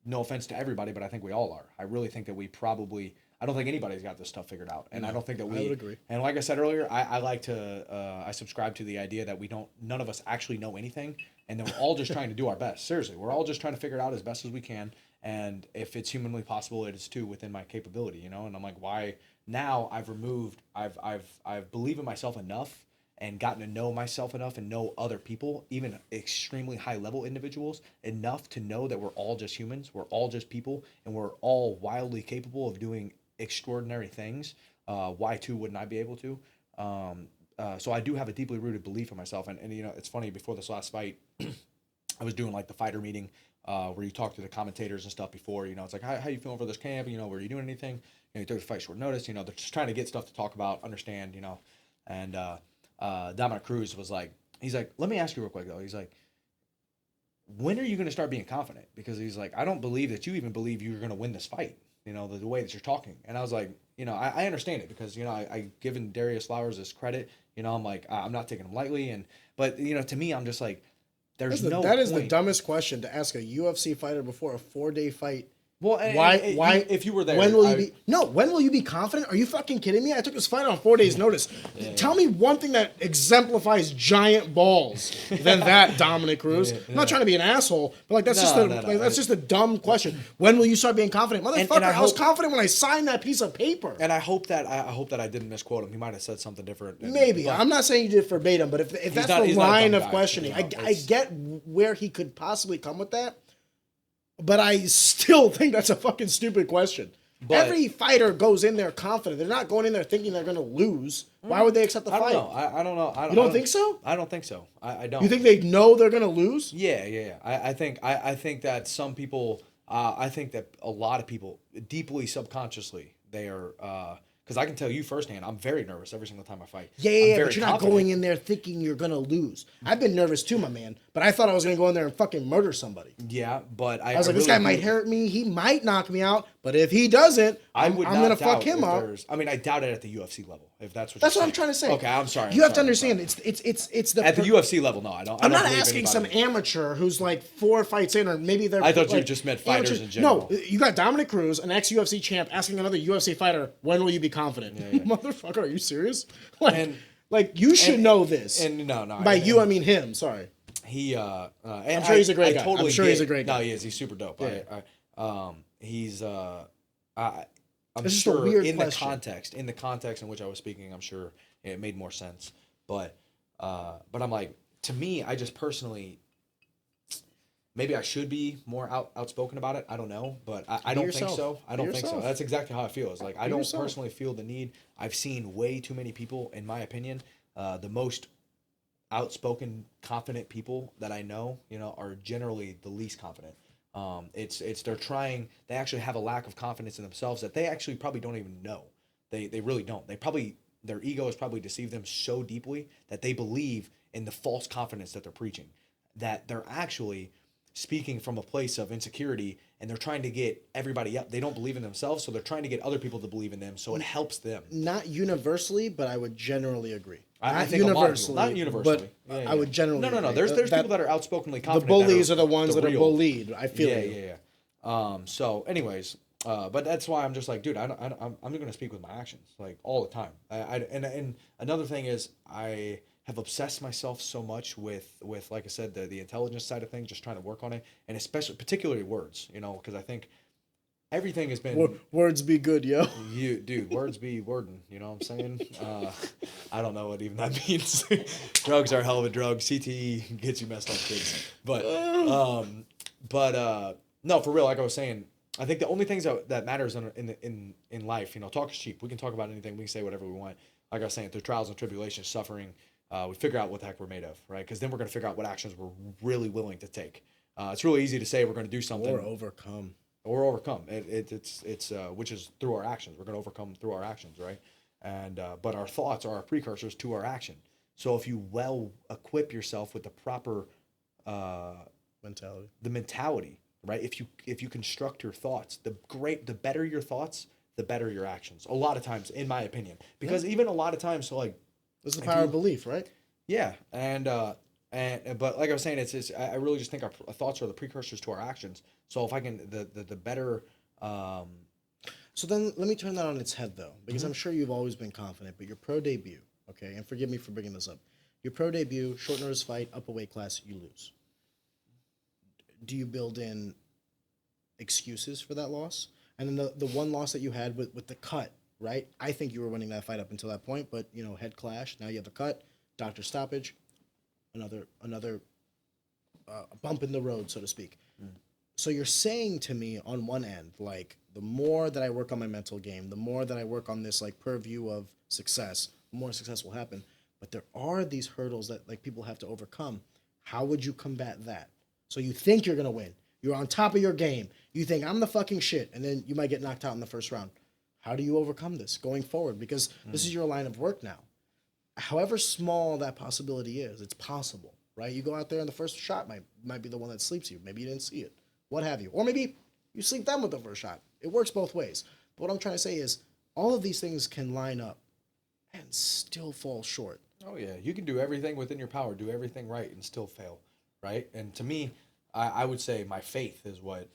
no offense to everybody, but I think we all are. I really think that we probably, I don't think anybody's got this stuff figured out. And I don't think that we, I would agree. And like I said earlier, I like to, I subscribe to the idea that none of us actually know anything. And then we're all just trying to do our best. Seriously, we're all just trying to figure it out as best as we can. And if it's humanly possible, it is too within my capability, you know? And I'm like, why now I've believed in myself enough and gotten to know myself enough and know other people, even extremely high level individuals, enough to know that we're all just humans, we're all just people, and we're all wildly capable of doing extraordinary things. Why too wouldn't I be able to? So I do have a deeply rooted belief in myself. And you know, it's funny, before this last fight, I was doing like the fighter meeting where you talk to the commentators and stuff before, you know, it's like, how you feeling for this camp? You know, were you doing anything? You know, you took the fight short notice, you know, they're just trying to get stuff to talk about, understand, you know, and Dominic Cruz was like, he's like, let me ask you real quick though. He's like, when are you going to start being confident? Because he's like, I don't believe that you even believe you're going to win this fight, you know, the way that you're talking. And I was like, you know, I understand it because, you know, I given Darius Flowers this credit, you know, I'm like, I'm not taking him lightly. But, you know, to me, I'm just like, that is the dumbest question to ask a UFC fighter before a 4-day fight. Well, why? If you were there, when will you be confident? Are you fucking kidding me? I took this fight on 4 days' notice. Tell me one thing that exemplifies giant balls than that, Dominic Cruz. I'm not trying to be an asshole, but like that's just a dumb question. When will you start being confident, motherfucker? I was confident when I signed that piece of paper. And I hope that I didn't misquote him. He might have said something different. Maybe I'm not saying you did verbatim, but if that's the line of questioning, I get where he could possibly come with that. But I still think that's a fucking stupid question. But every fighter goes in there confident. They're not going in there thinking they're going to lose. Why would they accept the fight? I don't know. You don't think so? I don't think so. I don't. You think they know they're going to lose? Yeah. I think that some people, I think that a lot of people, deeply subconsciously, they are, because I can tell you firsthand, I'm very nervous every single time I fight. Yeah, but you're not going in there thinking you're going to lose. I've been nervous too, my man. But I thought I was going to go in there and fucking murder somebody. Yeah, but I was like, this guy might hurt me. He might knock me out. But if he doesn't, I'm going to fuck him up. I mean, I doubt it at the UFC level, if that's what That's what I'm trying to say. Okay, I'm sorry. You have to understand, it's the... At the UFC level, no, I don't. I'm not asking some amateur who's like 4 fights in, or maybe they're... I thought you just meant fighters in general. No, you got Dominic Cruz, an ex-UFC champ, asking another UFC fighter, when will you be confident? Yeah. Motherfucker, are you serious? You should know this. And no. By you, I mean him, sorry. I'm sure he's a great guy. I'm sure he's a great guy. No, he is. He's super dope. Yeah. I'm it's sure in the context in which I was speaking, I'm sure it made more sense. But I'm like, to me, I just personally, maybe I should be more outspoken about it. I don't know, but I don't think so. I don't think so. That's exactly how I feel. It's like I don't personally feel the need. I've seen way too many people, in my opinion, the most outspoken, confident people that I know, you know, are generally the least confident. They actually have a lack of confidence in themselves that they actually probably don't even know. They really don't. Their ego has probably deceived them so deeply that they believe in the false confidence that they're preaching, that they're actually speaking from a place of insecurity, and they're trying to get everybody up. They don't believe in themselves, so they're trying to get other people to believe in them, so it helps them. Not universally, but I would generally agree. I think universally, not universally, but I would generally. No. There's people that are outspokenly confident. The bullies are the ones that are bullied. I feel Yeah. So, anyways, but that's why I'm just like, dude, I'm going to speak with my actions, like all the time. And another thing is, I have obsessed myself so much with like I said, the intelligence side of things, just trying to work on it, and particularly words, you know, because I think everything has been words be good, yo. Words be wording, you know what I'm saying? I don't know what even that means. Drugs are a hell of a drug. CTE gets you messed up, kids. But no, for real, like I was saying, I think the only things that matters in life, you know, talk is cheap. We can talk about anything. We can say whatever we want. Like I was saying, through trials and tribulations, suffering, we figure out what the heck we're made of, right? Because then we're going to figure out what actions we're really willing to take. It's really easy to say we're going to do something. Or overcome. It's which is through our actions. We're going to overcome through our actions, right? And but our thoughts are our precursors to our action. So if you well equip yourself with the proper mentality, right? If you construct your thoughts, the better your thoughts, the better your actions. A lot of times, in my opinion, because even a lot of times, so like this is the power of belief, right? Yeah, and But like I was saying, I really just think our thoughts are the precursors to our actions. So if I can, the better. So then let me turn that on its head, though, because I'm sure you've always been confident, but your pro debut, okay, and forgive me for bringing this up, your pro debut, short notice fight, up a weight class, you lose. Do you build in excuses for that loss? And then the one loss that you had with the cut, right? I think you were winning that fight up until that point, but, you know, head clash, now you have the cut, doctor stoppage, another bump in the road, so to speak. So you're saying to me on one end, like, the more that I work on my mental game, the more that I work on this, like, purview of success, the more success will happen. But there are these hurdles that, like, people have to overcome. How would you combat that? So you think you're going to win. You're on top of your game. You think, I'm the fucking shit. And then you might get knocked out in the first round. How do you overcome this going forward? Because this is your line of work now. However small that possibility is, it's possible, right? You go out there and the first shot might be the one that sleeps you. Maybe you didn't see it. What have you. Or maybe you sleep them with the first shot. It works both ways. But what I'm trying to say is all of these things can line up and still fall short. Oh yeah, you can do everything within your power, do everything right, and still fail, right? And to me, I would say my faith is what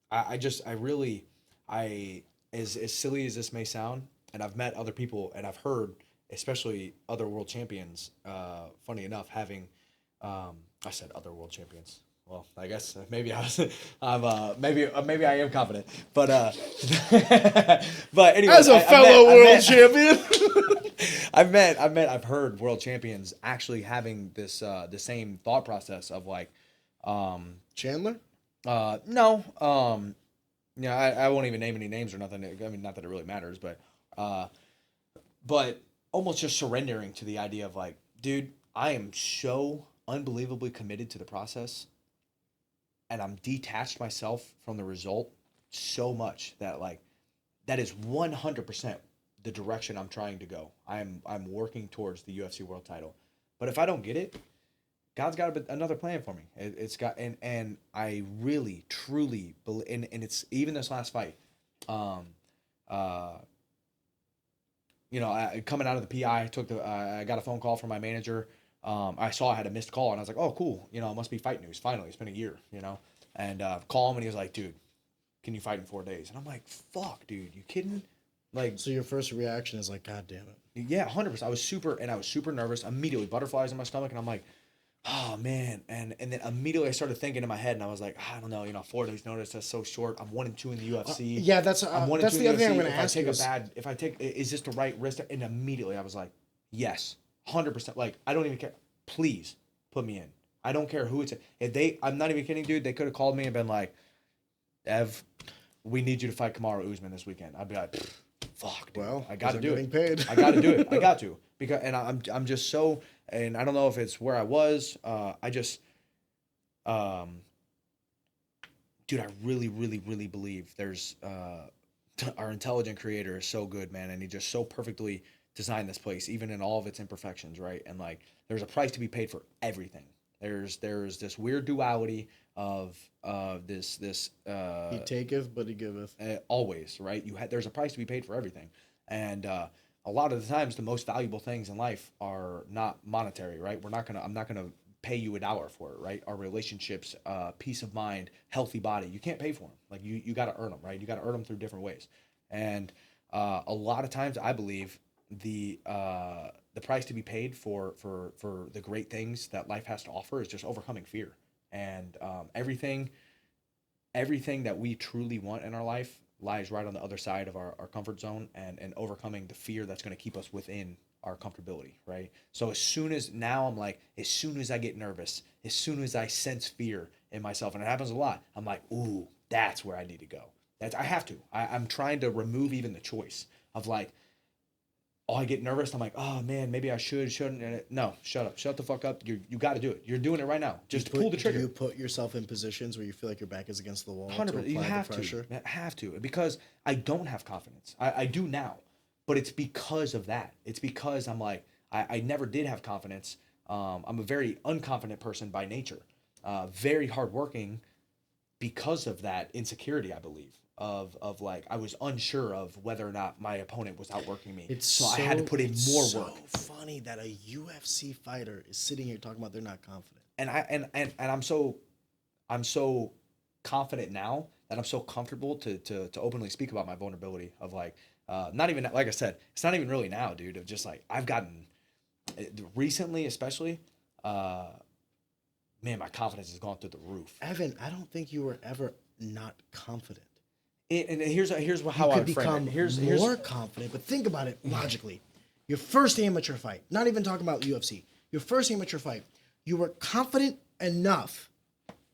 as silly as this may sound, and I've met other people and I've heard, especially other world champions. Funny enough, having I said other world champions. Well, I guess maybe maybe I am confident, but but anyway, As a fellow world champion, I've heard world champions actually having this the same thought process of like, Chandler. No, yeah, I won't even name any names or nothing. I mean, not that it really matters, but almost just surrendering to the idea of like, dude, I am so unbelievably committed to the process. And I'm detached myself from the result so much that like that is 100% the direction I'm trying to go. I'm working towards the UFC world title. But if I don't get it, God's got another plan for me. It's got and I really truly believe and it's even this last fight. You know, coming out of the PI, I got a phone call from my manager. I saw I had a missed call, and I was like, "Oh, cool! You know, it must be fight news. Finally, it's been a year, you know." And call him, and he was like, "Dude, can you fight in 4 days?" And I'm like, "Fuck, dude, you kidding?" Like, So your first reaction is like, God damn it. yeah, 100%. I was super nervous. Immediately, butterflies in my stomach, and I'm like, "Oh man!" And then immediately I started thinking in my head, and I was like, I don't know, you know, 4 days notice, that's so short. I'm 1-2 in the UFC. Yeah, that's the other thing I'm going to ask you. Is this the right risk? And immediately I was like, yes, 100%. Like, I don't even care. Please put me in. I don't care who it's. I'm not even kidding, dude. They could have called me and been like, Ev, we need you to fight Kamaru Usman this weekend. I'd be like, fuck, dude. Well, I got to do it. Paid. I got to do it. I got to because, and I'm just so, and I don't know if it's where I was. I just, dude, I really believe there's our intelligent creator is so good, man, and he just so perfectly designed this place, even in all of its imperfections, right? And like, there's a price to be paid for everything. There's this weird duality of this he taketh, but he giveth. Always, right? There's a price to be paid for everything, and a lot of the times the most valuable things in life are not monetary, right? I'm not gonna pay you $1 for it, right? Our relationships, peace of mind, healthy body, you can't pay for them. Like you got to earn them, right? You got to earn them through different ways, and a lot of times I believe the price to be paid for the great things that life has to offer is just overcoming fear. And everything that we truly want in our life lies right on the other side of our comfort zone and overcoming the fear that's going to keep us within our comfortability, right? So as soon as I get nervous, as soon as I sense fear in myself, and it happens a lot, I'm like, ooh, that's where I need to go. I have to. I'm trying to remove even the choice of like, oh, I get nervous. I'm like, oh man, maybe I shouldn't. No, shut up. Shut the fuck up. You got to do it. You're doing it right now. Just pull the trigger. Do you put yourself in positions where you feel like your back is against the wall? 100%. You have to. Have to. Because I don't have confidence. I do now. But it's because of that. It's because I'm like, I never did have confidence. I'm a very unconfident person by nature. Very hardworking because of that insecurity, I believe. Of like, I was unsure of whether or not my opponent was outworking me. So I had to put in more work. It's so funny that a UFC fighter is sitting here talking about they're not confident. I'm so confident now that I'm so comfortable to openly speak about my vulnerability of like, not even, like I said, it's not even really now, dude, of just like, I've gotten recently, especially, man, my confidence has gone through the roof. Evan, I don't think you were ever not confident. And here's how You I could would frame become it. Here's more confident, but think about it logically. Your first amateur fight, not even talking about UFC, your first amateur fight, you were confident enough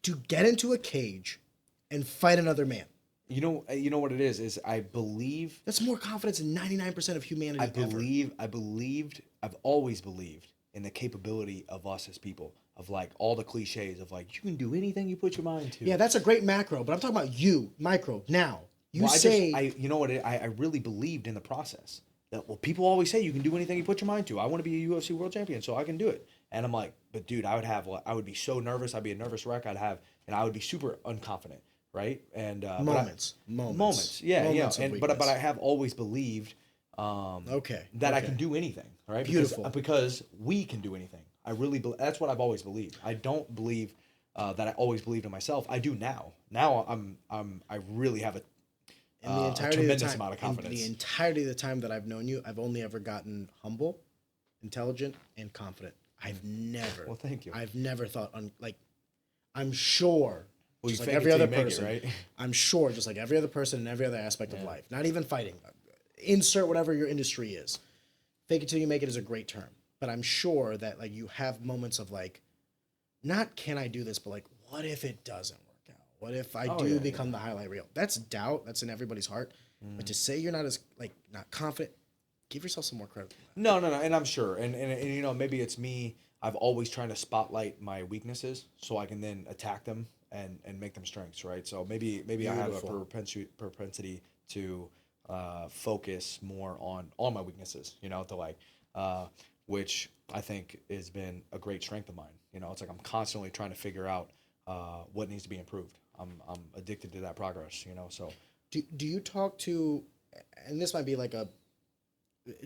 to get into a cage and fight another man. you know what it is I believe That's more confidence than 99% of humanity I've always believed in the capability of us as people, of like all the cliches of like you can do anything you put your mind to. Yeah, that's a great macro, but I'm talking about you, micro, now. You Well, say... you know what? I really believed in the process. That, well, people always say you can do anything you put your mind to. I want to be a UFC world champion, so I can do it. And I'm like, but dude, I would be so nervous. I'd be a nervous wreck. I would be super unconfident, right? And moments. Yeah, Moments yeah. of But I weakness. have always believed that I can do anything, right? Beautiful. Because we can do anything. I really that's what I've always believed. I don't believe that I always believed in myself. I do now. Now I really have a tremendous amount of confidence. In the entirety of the time that I've known you, I've only ever gotten humble, intelligent, and confident. I've never. Well, thank you. I've never thought I'm sure. Well, just you like fake every it till other you make person, it, right? I'm sure, just like every other person in every other aspect of life, not even fighting, insert whatever your industry is. Fake it till you make it is a great term, but I'm sure that like you have moments of like, not can I do this, but like, what if it doesn't work out? What if I become the highlight reel? That's doubt. That's in everybody's heart. But to say you're not as not confident, give yourself some more credit. No, and I'm sure, and you know, maybe it's me. I've always trying to spotlight my weaknesses so I can then attack them and make them strengths, right? So maybe I have a propensity to focus more on my weaknesses, you know, to like, which I think has been a great strength of mine. You know, it's like I'm constantly trying to figure out what needs to be improved. I'm addicted to that progress, you know. So do you talk to, and this might be like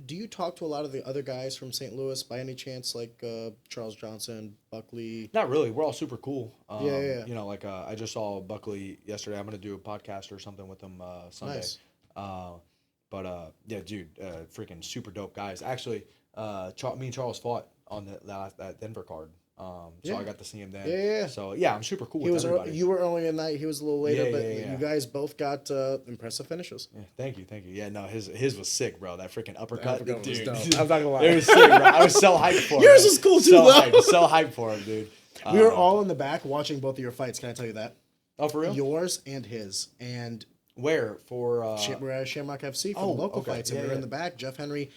do you talk to a lot of the other guys from St. Louis by any chance, like Charles Johnson, Buckley? Not really. We're all super cool. Yeah. You know, like I just saw Buckley yesterday. I'm gonna do a podcast or something with him Sunday. Nice. Yeah, dude, freaking super dope guys. Actually, me and Charles fought on that Denver card. So I got to see him then. Yeah. So yeah, I'm super cool with everybody. You were earlier in the night. He was a little later, but Yeah. you guys both got impressive finishes. Yeah, thank you. Yeah, no, his was sick, bro. That freaking uppercut, uppercut was dude. dope. I'm not gonna lie. It was sick, bro. I was so hyped for him. Yours was cool too, so though. So hyped for him, dude. We were all in the back watching both of your fights. Can I tell you that? Oh, for real? Yours and his. And Where for? we're at Shamrock FC for the local fights, and we were in the back. Jeff Henry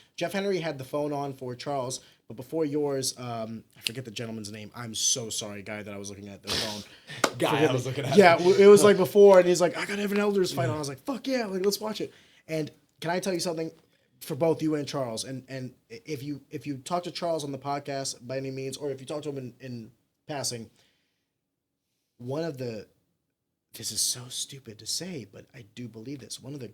had the phone on for Charles, but before yours, I forget the gentleman's name. I'm so sorry, guy that I was looking at the phone. I was looking at. Yeah, it was like before, and he's like, I got Evan Elder's fight on. I was like, fuck yeah, like let's watch it. And can I tell you something? For both you and Charles, and if you talk to Charles on the podcast by any means, or if you talk to him in passing, this is so stupid to say, but I do believe this. One of the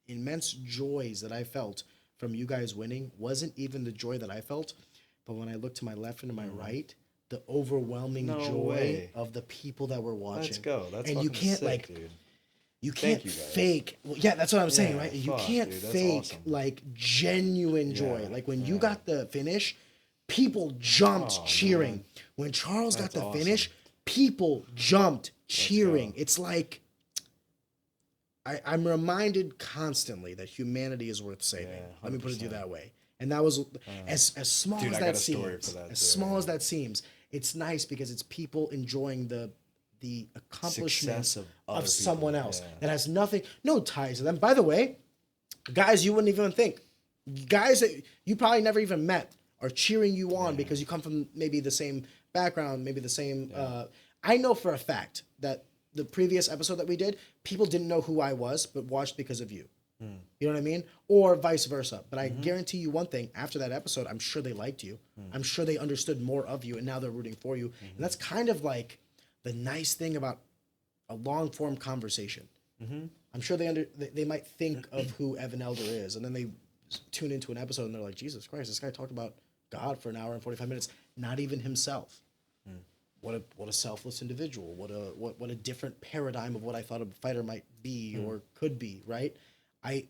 immense joys that I felt from you guys winning wasn't even the joy that I felt, but when I looked to my left and to my right, the overwhelming joy of the people that were watching. Let's go. That's and you can't sick, dude. You can't fake. Well, yeah, that's what I'm saying, right? You can't fake like genuine joy. Like when you got the finish, people jumped cheering. Man. When Charles got the finish, people jumped cheering. It's like I'm reminded constantly that humanity is worth saving. Let me put it to you that way. And that was as small as that seems. Small as that seems, it's nice because it's people enjoying the accomplishments of someone else that has no ties to them. By the way, guys you wouldn't even think, guys that you probably never even met are cheering you on because you come from maybe the same background, maybe the same. I know for a fact that the previous episode that we did, people didn't know who I was, but watched because of you. You know what I mean? Or vice versa. But I guarantee you one thing, after that episode, I'm sure they liked you. I'm sure they understood more of you, and now they're rooting for you. And that's kind of like the nice thing about a long-form conversation. I'm sure they might think of who Evan Elder is, and then they tune into an episode, and they're like, Jesus Christ, this guy talked about God for an hour and 45 minutes, not even himself. what a selfless individual, what a different paradigm of what I thought a fighter might be or could be, right? I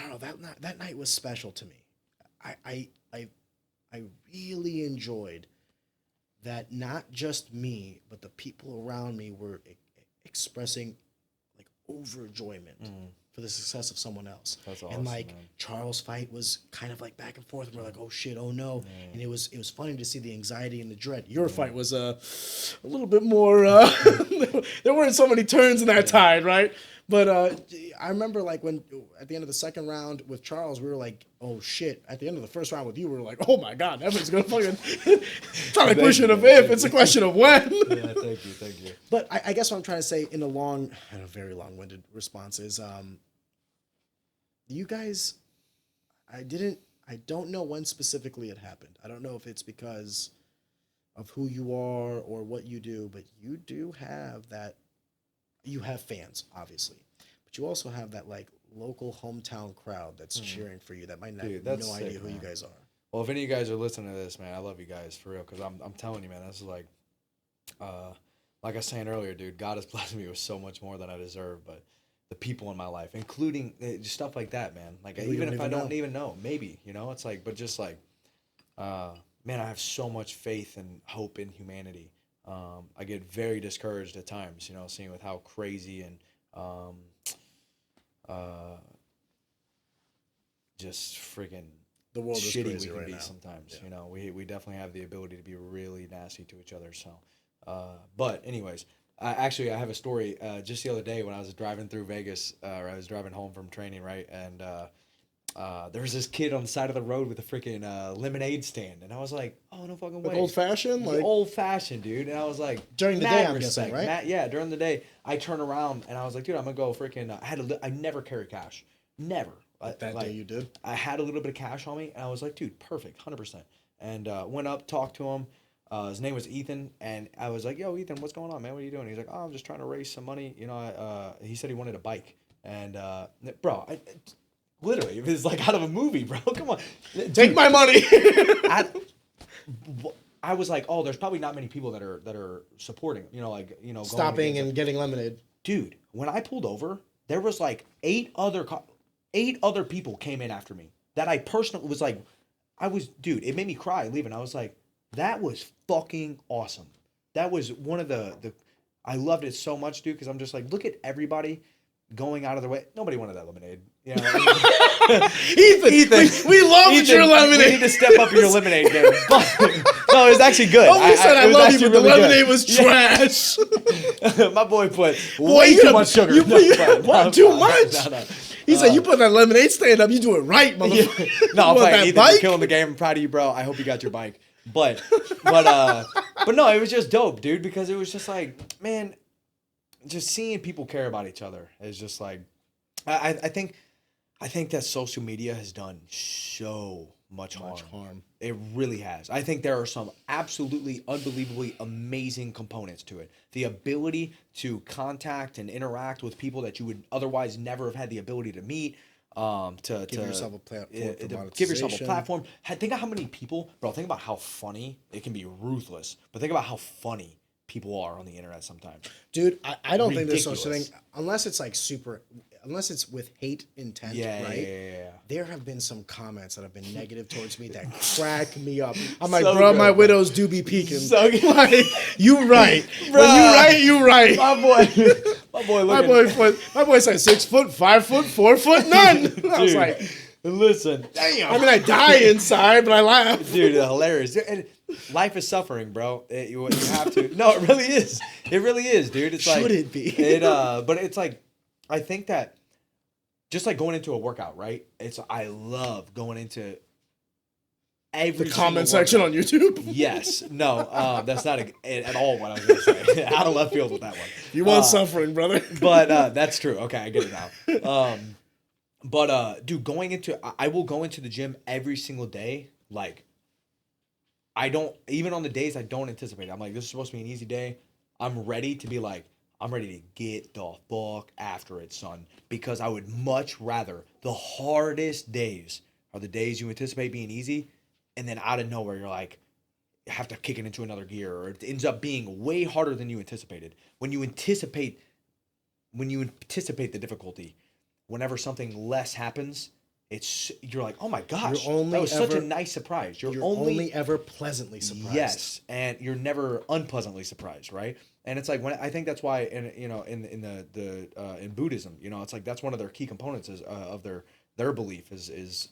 don't know, that night was special to me. I really enjoyed that not just me, but the people around me were expressing like overjoyment for the success of someone else. That's awesome, and like man. Charles' fight was kind of like back and forth, and we're like, oh shit, oh no. And it was funny to see the anxiety and the dread. Your fight was a little bit more there weren't so many turns in that tide, right? But I remember like when at the end of the second round with Charles, we were like, oh shit. At the end of the first round with you, we were like, oh my God, Evan's gonna fucking it's not a question of if, it's a question of when. Yeah, thank you. But I guess what I'm trying to say in a very long-winded response is you guys, I don't know when specifically it happened. I don't know if it's because of who you are or what you do, but you do have that. You have fans, obviously, but you also have that like local hometown crowd that's cheering for you that might not have no idea who you guys are. Well, if any of you guys are listening to this, man, I love you guys for real. Because I'm telling you, man, this is like I was saying earlier, dude, God has blessed me with so much more than I deserve. But the people in my life, including just stuff like that, man. Like even if I don't even know, maybe, it's like, but just like, man, I have so much faith and hope in humanity. I get very discouraged at times, seeing with how crazy and just freaking the world is shitty crazy we can right be now. sometimes. Yeah. We definitely have the ability to be really nasty to each other. So, but anyways, I have a story. Just the other day when I was driving through Vegas, or I was driving home from training, right, and there was this kid on the side of the road with a freaking lemonade stand, and I was like, "Oh, no fucking way!" Like old fashioned, like old fashioned, dude. And I was like, during the day, I'm guessing, right? Yeah, during the day, I turn around and I was like, "Dude, I'm gonna go freaking." I never carry cash, never. That day you did. I had a little bit of cash on me, and I was like, "Dude, perfect, 100%." And went up, talked to him. His name was Ethan, and I was like, "Yo, Ethan, what's going on, man? What are you doing?" He's like, "Oh, I'm just trying to raise some money." He said he wanted a bike, and bro, literally, it was like out of a movie, bro. Come on. Take my money. I was like, oh, there's probably not many people that are supporting, Stopping and getting lemonade. Dude, when I pulled over, there was like 8 other people came in after me that I personally was like, dude, it made me cry leaving. I was like, that was fucking awesome. That was one of the I loved it so much, dude, because I'm just like, look at everybody going out of their way. Nobody wanted that lemonade. Ethan, we loved your lemonade. You need to step up your lemonade game. No, it was actually good. I said I love you, but the lemonade was trash. My boy put way too much sugar. Too much? No. He said, you put that lemonade stand up, you do it right, motherfucker. Yeah. No, I'm playing. Ethan, you're killing the game. I'm proud of you, bro. I hope you got your bike. But no, it was just dope, dude, because it was just like, man, just seeing people care about each other is just like, I think that social media has done so much harm. It really has. I think there are some absolutely unbelievably amazing components to it. The ability to contact and interact with people that you would otherwise never have had the ability to meet. To give yourself a platform. Give yourself a platform. Think of how many people, bro. Think about how funny it can be. Ruthless, but think about how funny people are on the internet sometimes. Dude, I don't think there's such a thing unless it's like unless it's with hate intent, right? Yeah. There have been some comments that have been negative towards me that crack me up. I'm like, bro, my widows do be peeking. So good. Like, you right. When you right. My boy said 6 foot, 5 foot, 4 foot, none. I was like, listen. Damn. I mean, I die inside, but I laugh. Dude, hilarious. And life is suffering, bro. You have to. No, it really is. It really is, dude. It's Should it be? But it's like, I think that just like going into a workout, right? I love going into every the comment section on YouTube. Yes. No, that's not at all what I was going to say. Out of left field with that one. You want suffering, brother. But that's true. Okay, I get it now. But dude, I will go into the gym every single day. Like, I don't, even on the days I don't anticipate it, I'm like, this is supposed to be an easy day. I'm ready to be like, I'm ready to get the fuck after it, son. Because I would much rather, the hardest days are the days you anticipate being easy, and then out of nowhere, you're like, have to kick it into another gear, or it ends up being way harder than you anticipated. When you anticipate the difficulty, whenever something less happens, you're like, oh my gosh, that was such a nice surprise. You're only ever pleasantly surprised. Yes, and you're never unpleasantly surprised, right? And it's like, when I think that's why, in Buddhism, it's like that's one of their key components is of their belief is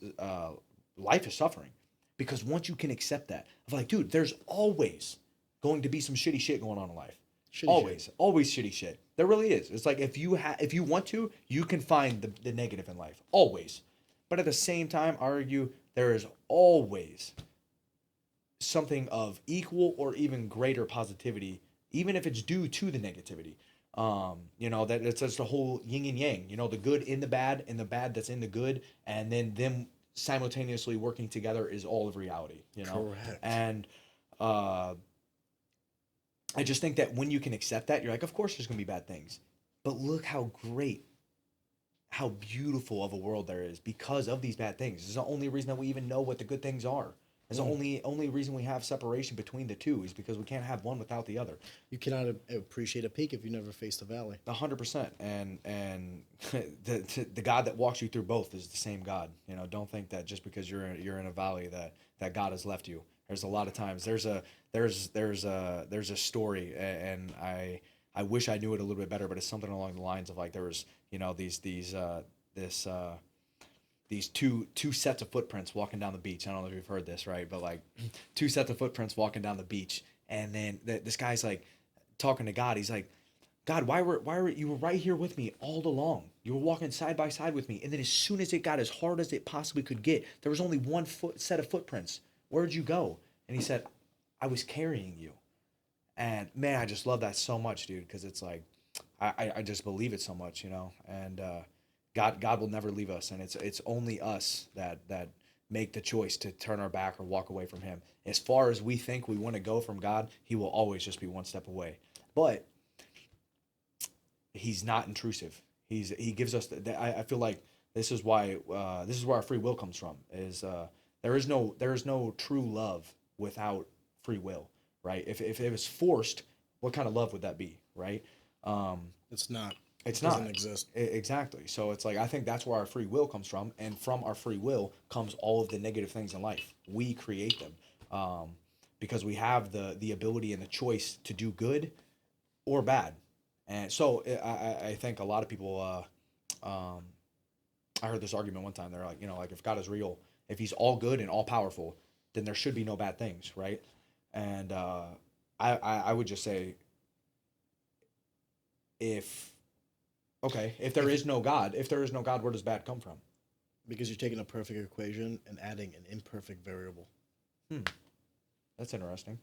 life is suffering, because once you can accept that, of like, dude, there's always going to be some shitty shit going on in life. Always shitty shit. There really is. It's like, if you want to, you can find the negative in life, always. But at the same time, I argue there is always something of equal or even greater positivity, even if it's due to the negativity. That it's just the whole yin and yang, the good in the bad and the bad that's in the good, and then them simultaneously working together is all of reality, Correct. And I just think that when you can accept that, you're like, of course there's going to be bad things, but look how great, how beautiful of a world there is because of these bad things. It's the only reason that we even know what the good things are. It's the only reason we have separation between the two, is because we can't have one without the other. You cannot appreciate a peak if you never faced a valley. 100%. And the God that walks you through both is the same God. Don't think that just because you're in a valley that God has left you. There's a lot of times there's a story, and I wish I knew it a little bit better, but it's something along the lines of, like, there was these two sets of footprints walking down the beach. I don't know if you've heard this, right? But like, two sets of footprints walking down the beach, and then this guy's like talking to God. He's like, God, why were you were right here with me all along? You were walking side by side with me, and then as soon as it got as hard as it possibly could get, there was only one set of footprints. Where'd you go? And he said, I was carrying you. And man, I just love that so much, dude, because it's like, I just believe it so much, and God will never leave us, and it's only us that make the choice to turn our back or walk away from him. As far as we think we want to go from God, he will always just be one step away. But he's not intrusive. He gives us I feel like this is where our free will comes from, is there is no true love without free will, right? If it was forced, what kind of love would that be, right? It's not. It doesn't exist. Exactly. So it's like, I think that's where our free will comes from, and from our free will comes all of the negative things in life. We create them, because we have the ability and the choice to do good or bad. And so I think a lot of people. I heard this argument one time. They're like, like, if God is real, if he's all good and all powerful, then there should be no bad things, right? And I would just say, if there is no God, where does bad come from? Because you're taking a perfect equation and adding an imperfect variable. That's interesting.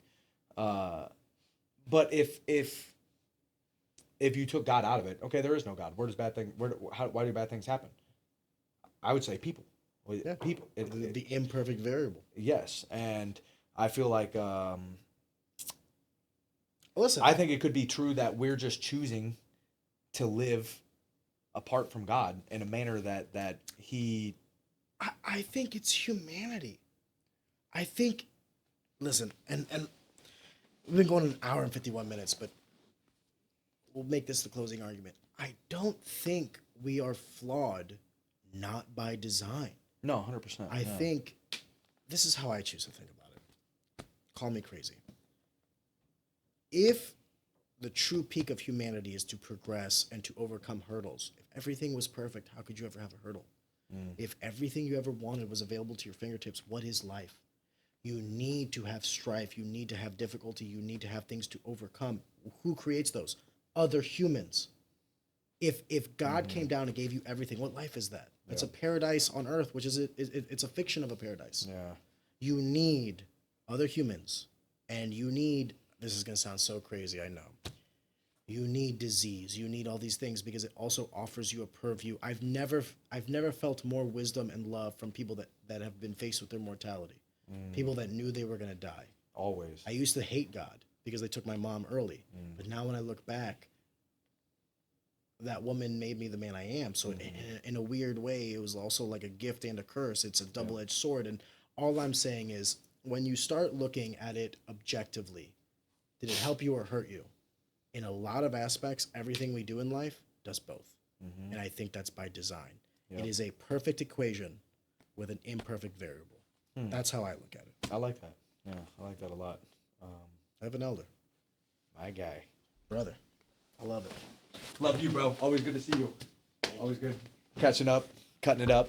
But if you took God out of it, okay, there is no God. Why do bad things happen? I would say people. Yeah. People. The imperfect variable. Yes, and I feel like listen, I think it could be true that we're just choosing to live apart from God in a manner that he. I think it's humanity. I think, listen, and we've been going an hour and 51 minutes, but we'll make this the closing argument. I don't think we are flawed, not by design. No, 100%. I think this is how I choose to think about it. Call me crazy. If the true peak of humanity is to progress and to overcome hurdles, if everything was perfect, how could you ever have a hurdle? If everything you ever wanted was available to your fingertips, what is life? You need to have strife. You need to have difficulty. You need to have things to overcome. Who creates those? Other humans. If God came down and gave you everything, what life is that? Yeah. It's a paradise on earth, which is it's a fiction of a paradise. Yeah. You need other humans, and you need, this is going to sound so crazy, I know. You need disease. You need all these things because it also offers you a purview. I've never felt more wisdom and love from people that have been faced with their mortality. People that knew they were going to die. Always. I used to hate God because they took my mom early. But now when I look back, that woman made me the man I am. So in a weird way, it was also like a gift and a curse. It's a double-edged sword. And all I'm saying is, when you start looking at it objectively, did it help you or hurt you? In a lot of aspects, everything we do in life does both. Mm-hmm. And I think that's by design. Yep. It is a perfect equation with an imperfect variable. That's how I look at it. I like that. Yeah, I like that a lot. I have an elder. My guy. Brother. I love it. Love you, bro. Always good to see you. Always good. Catching up, cutting it up.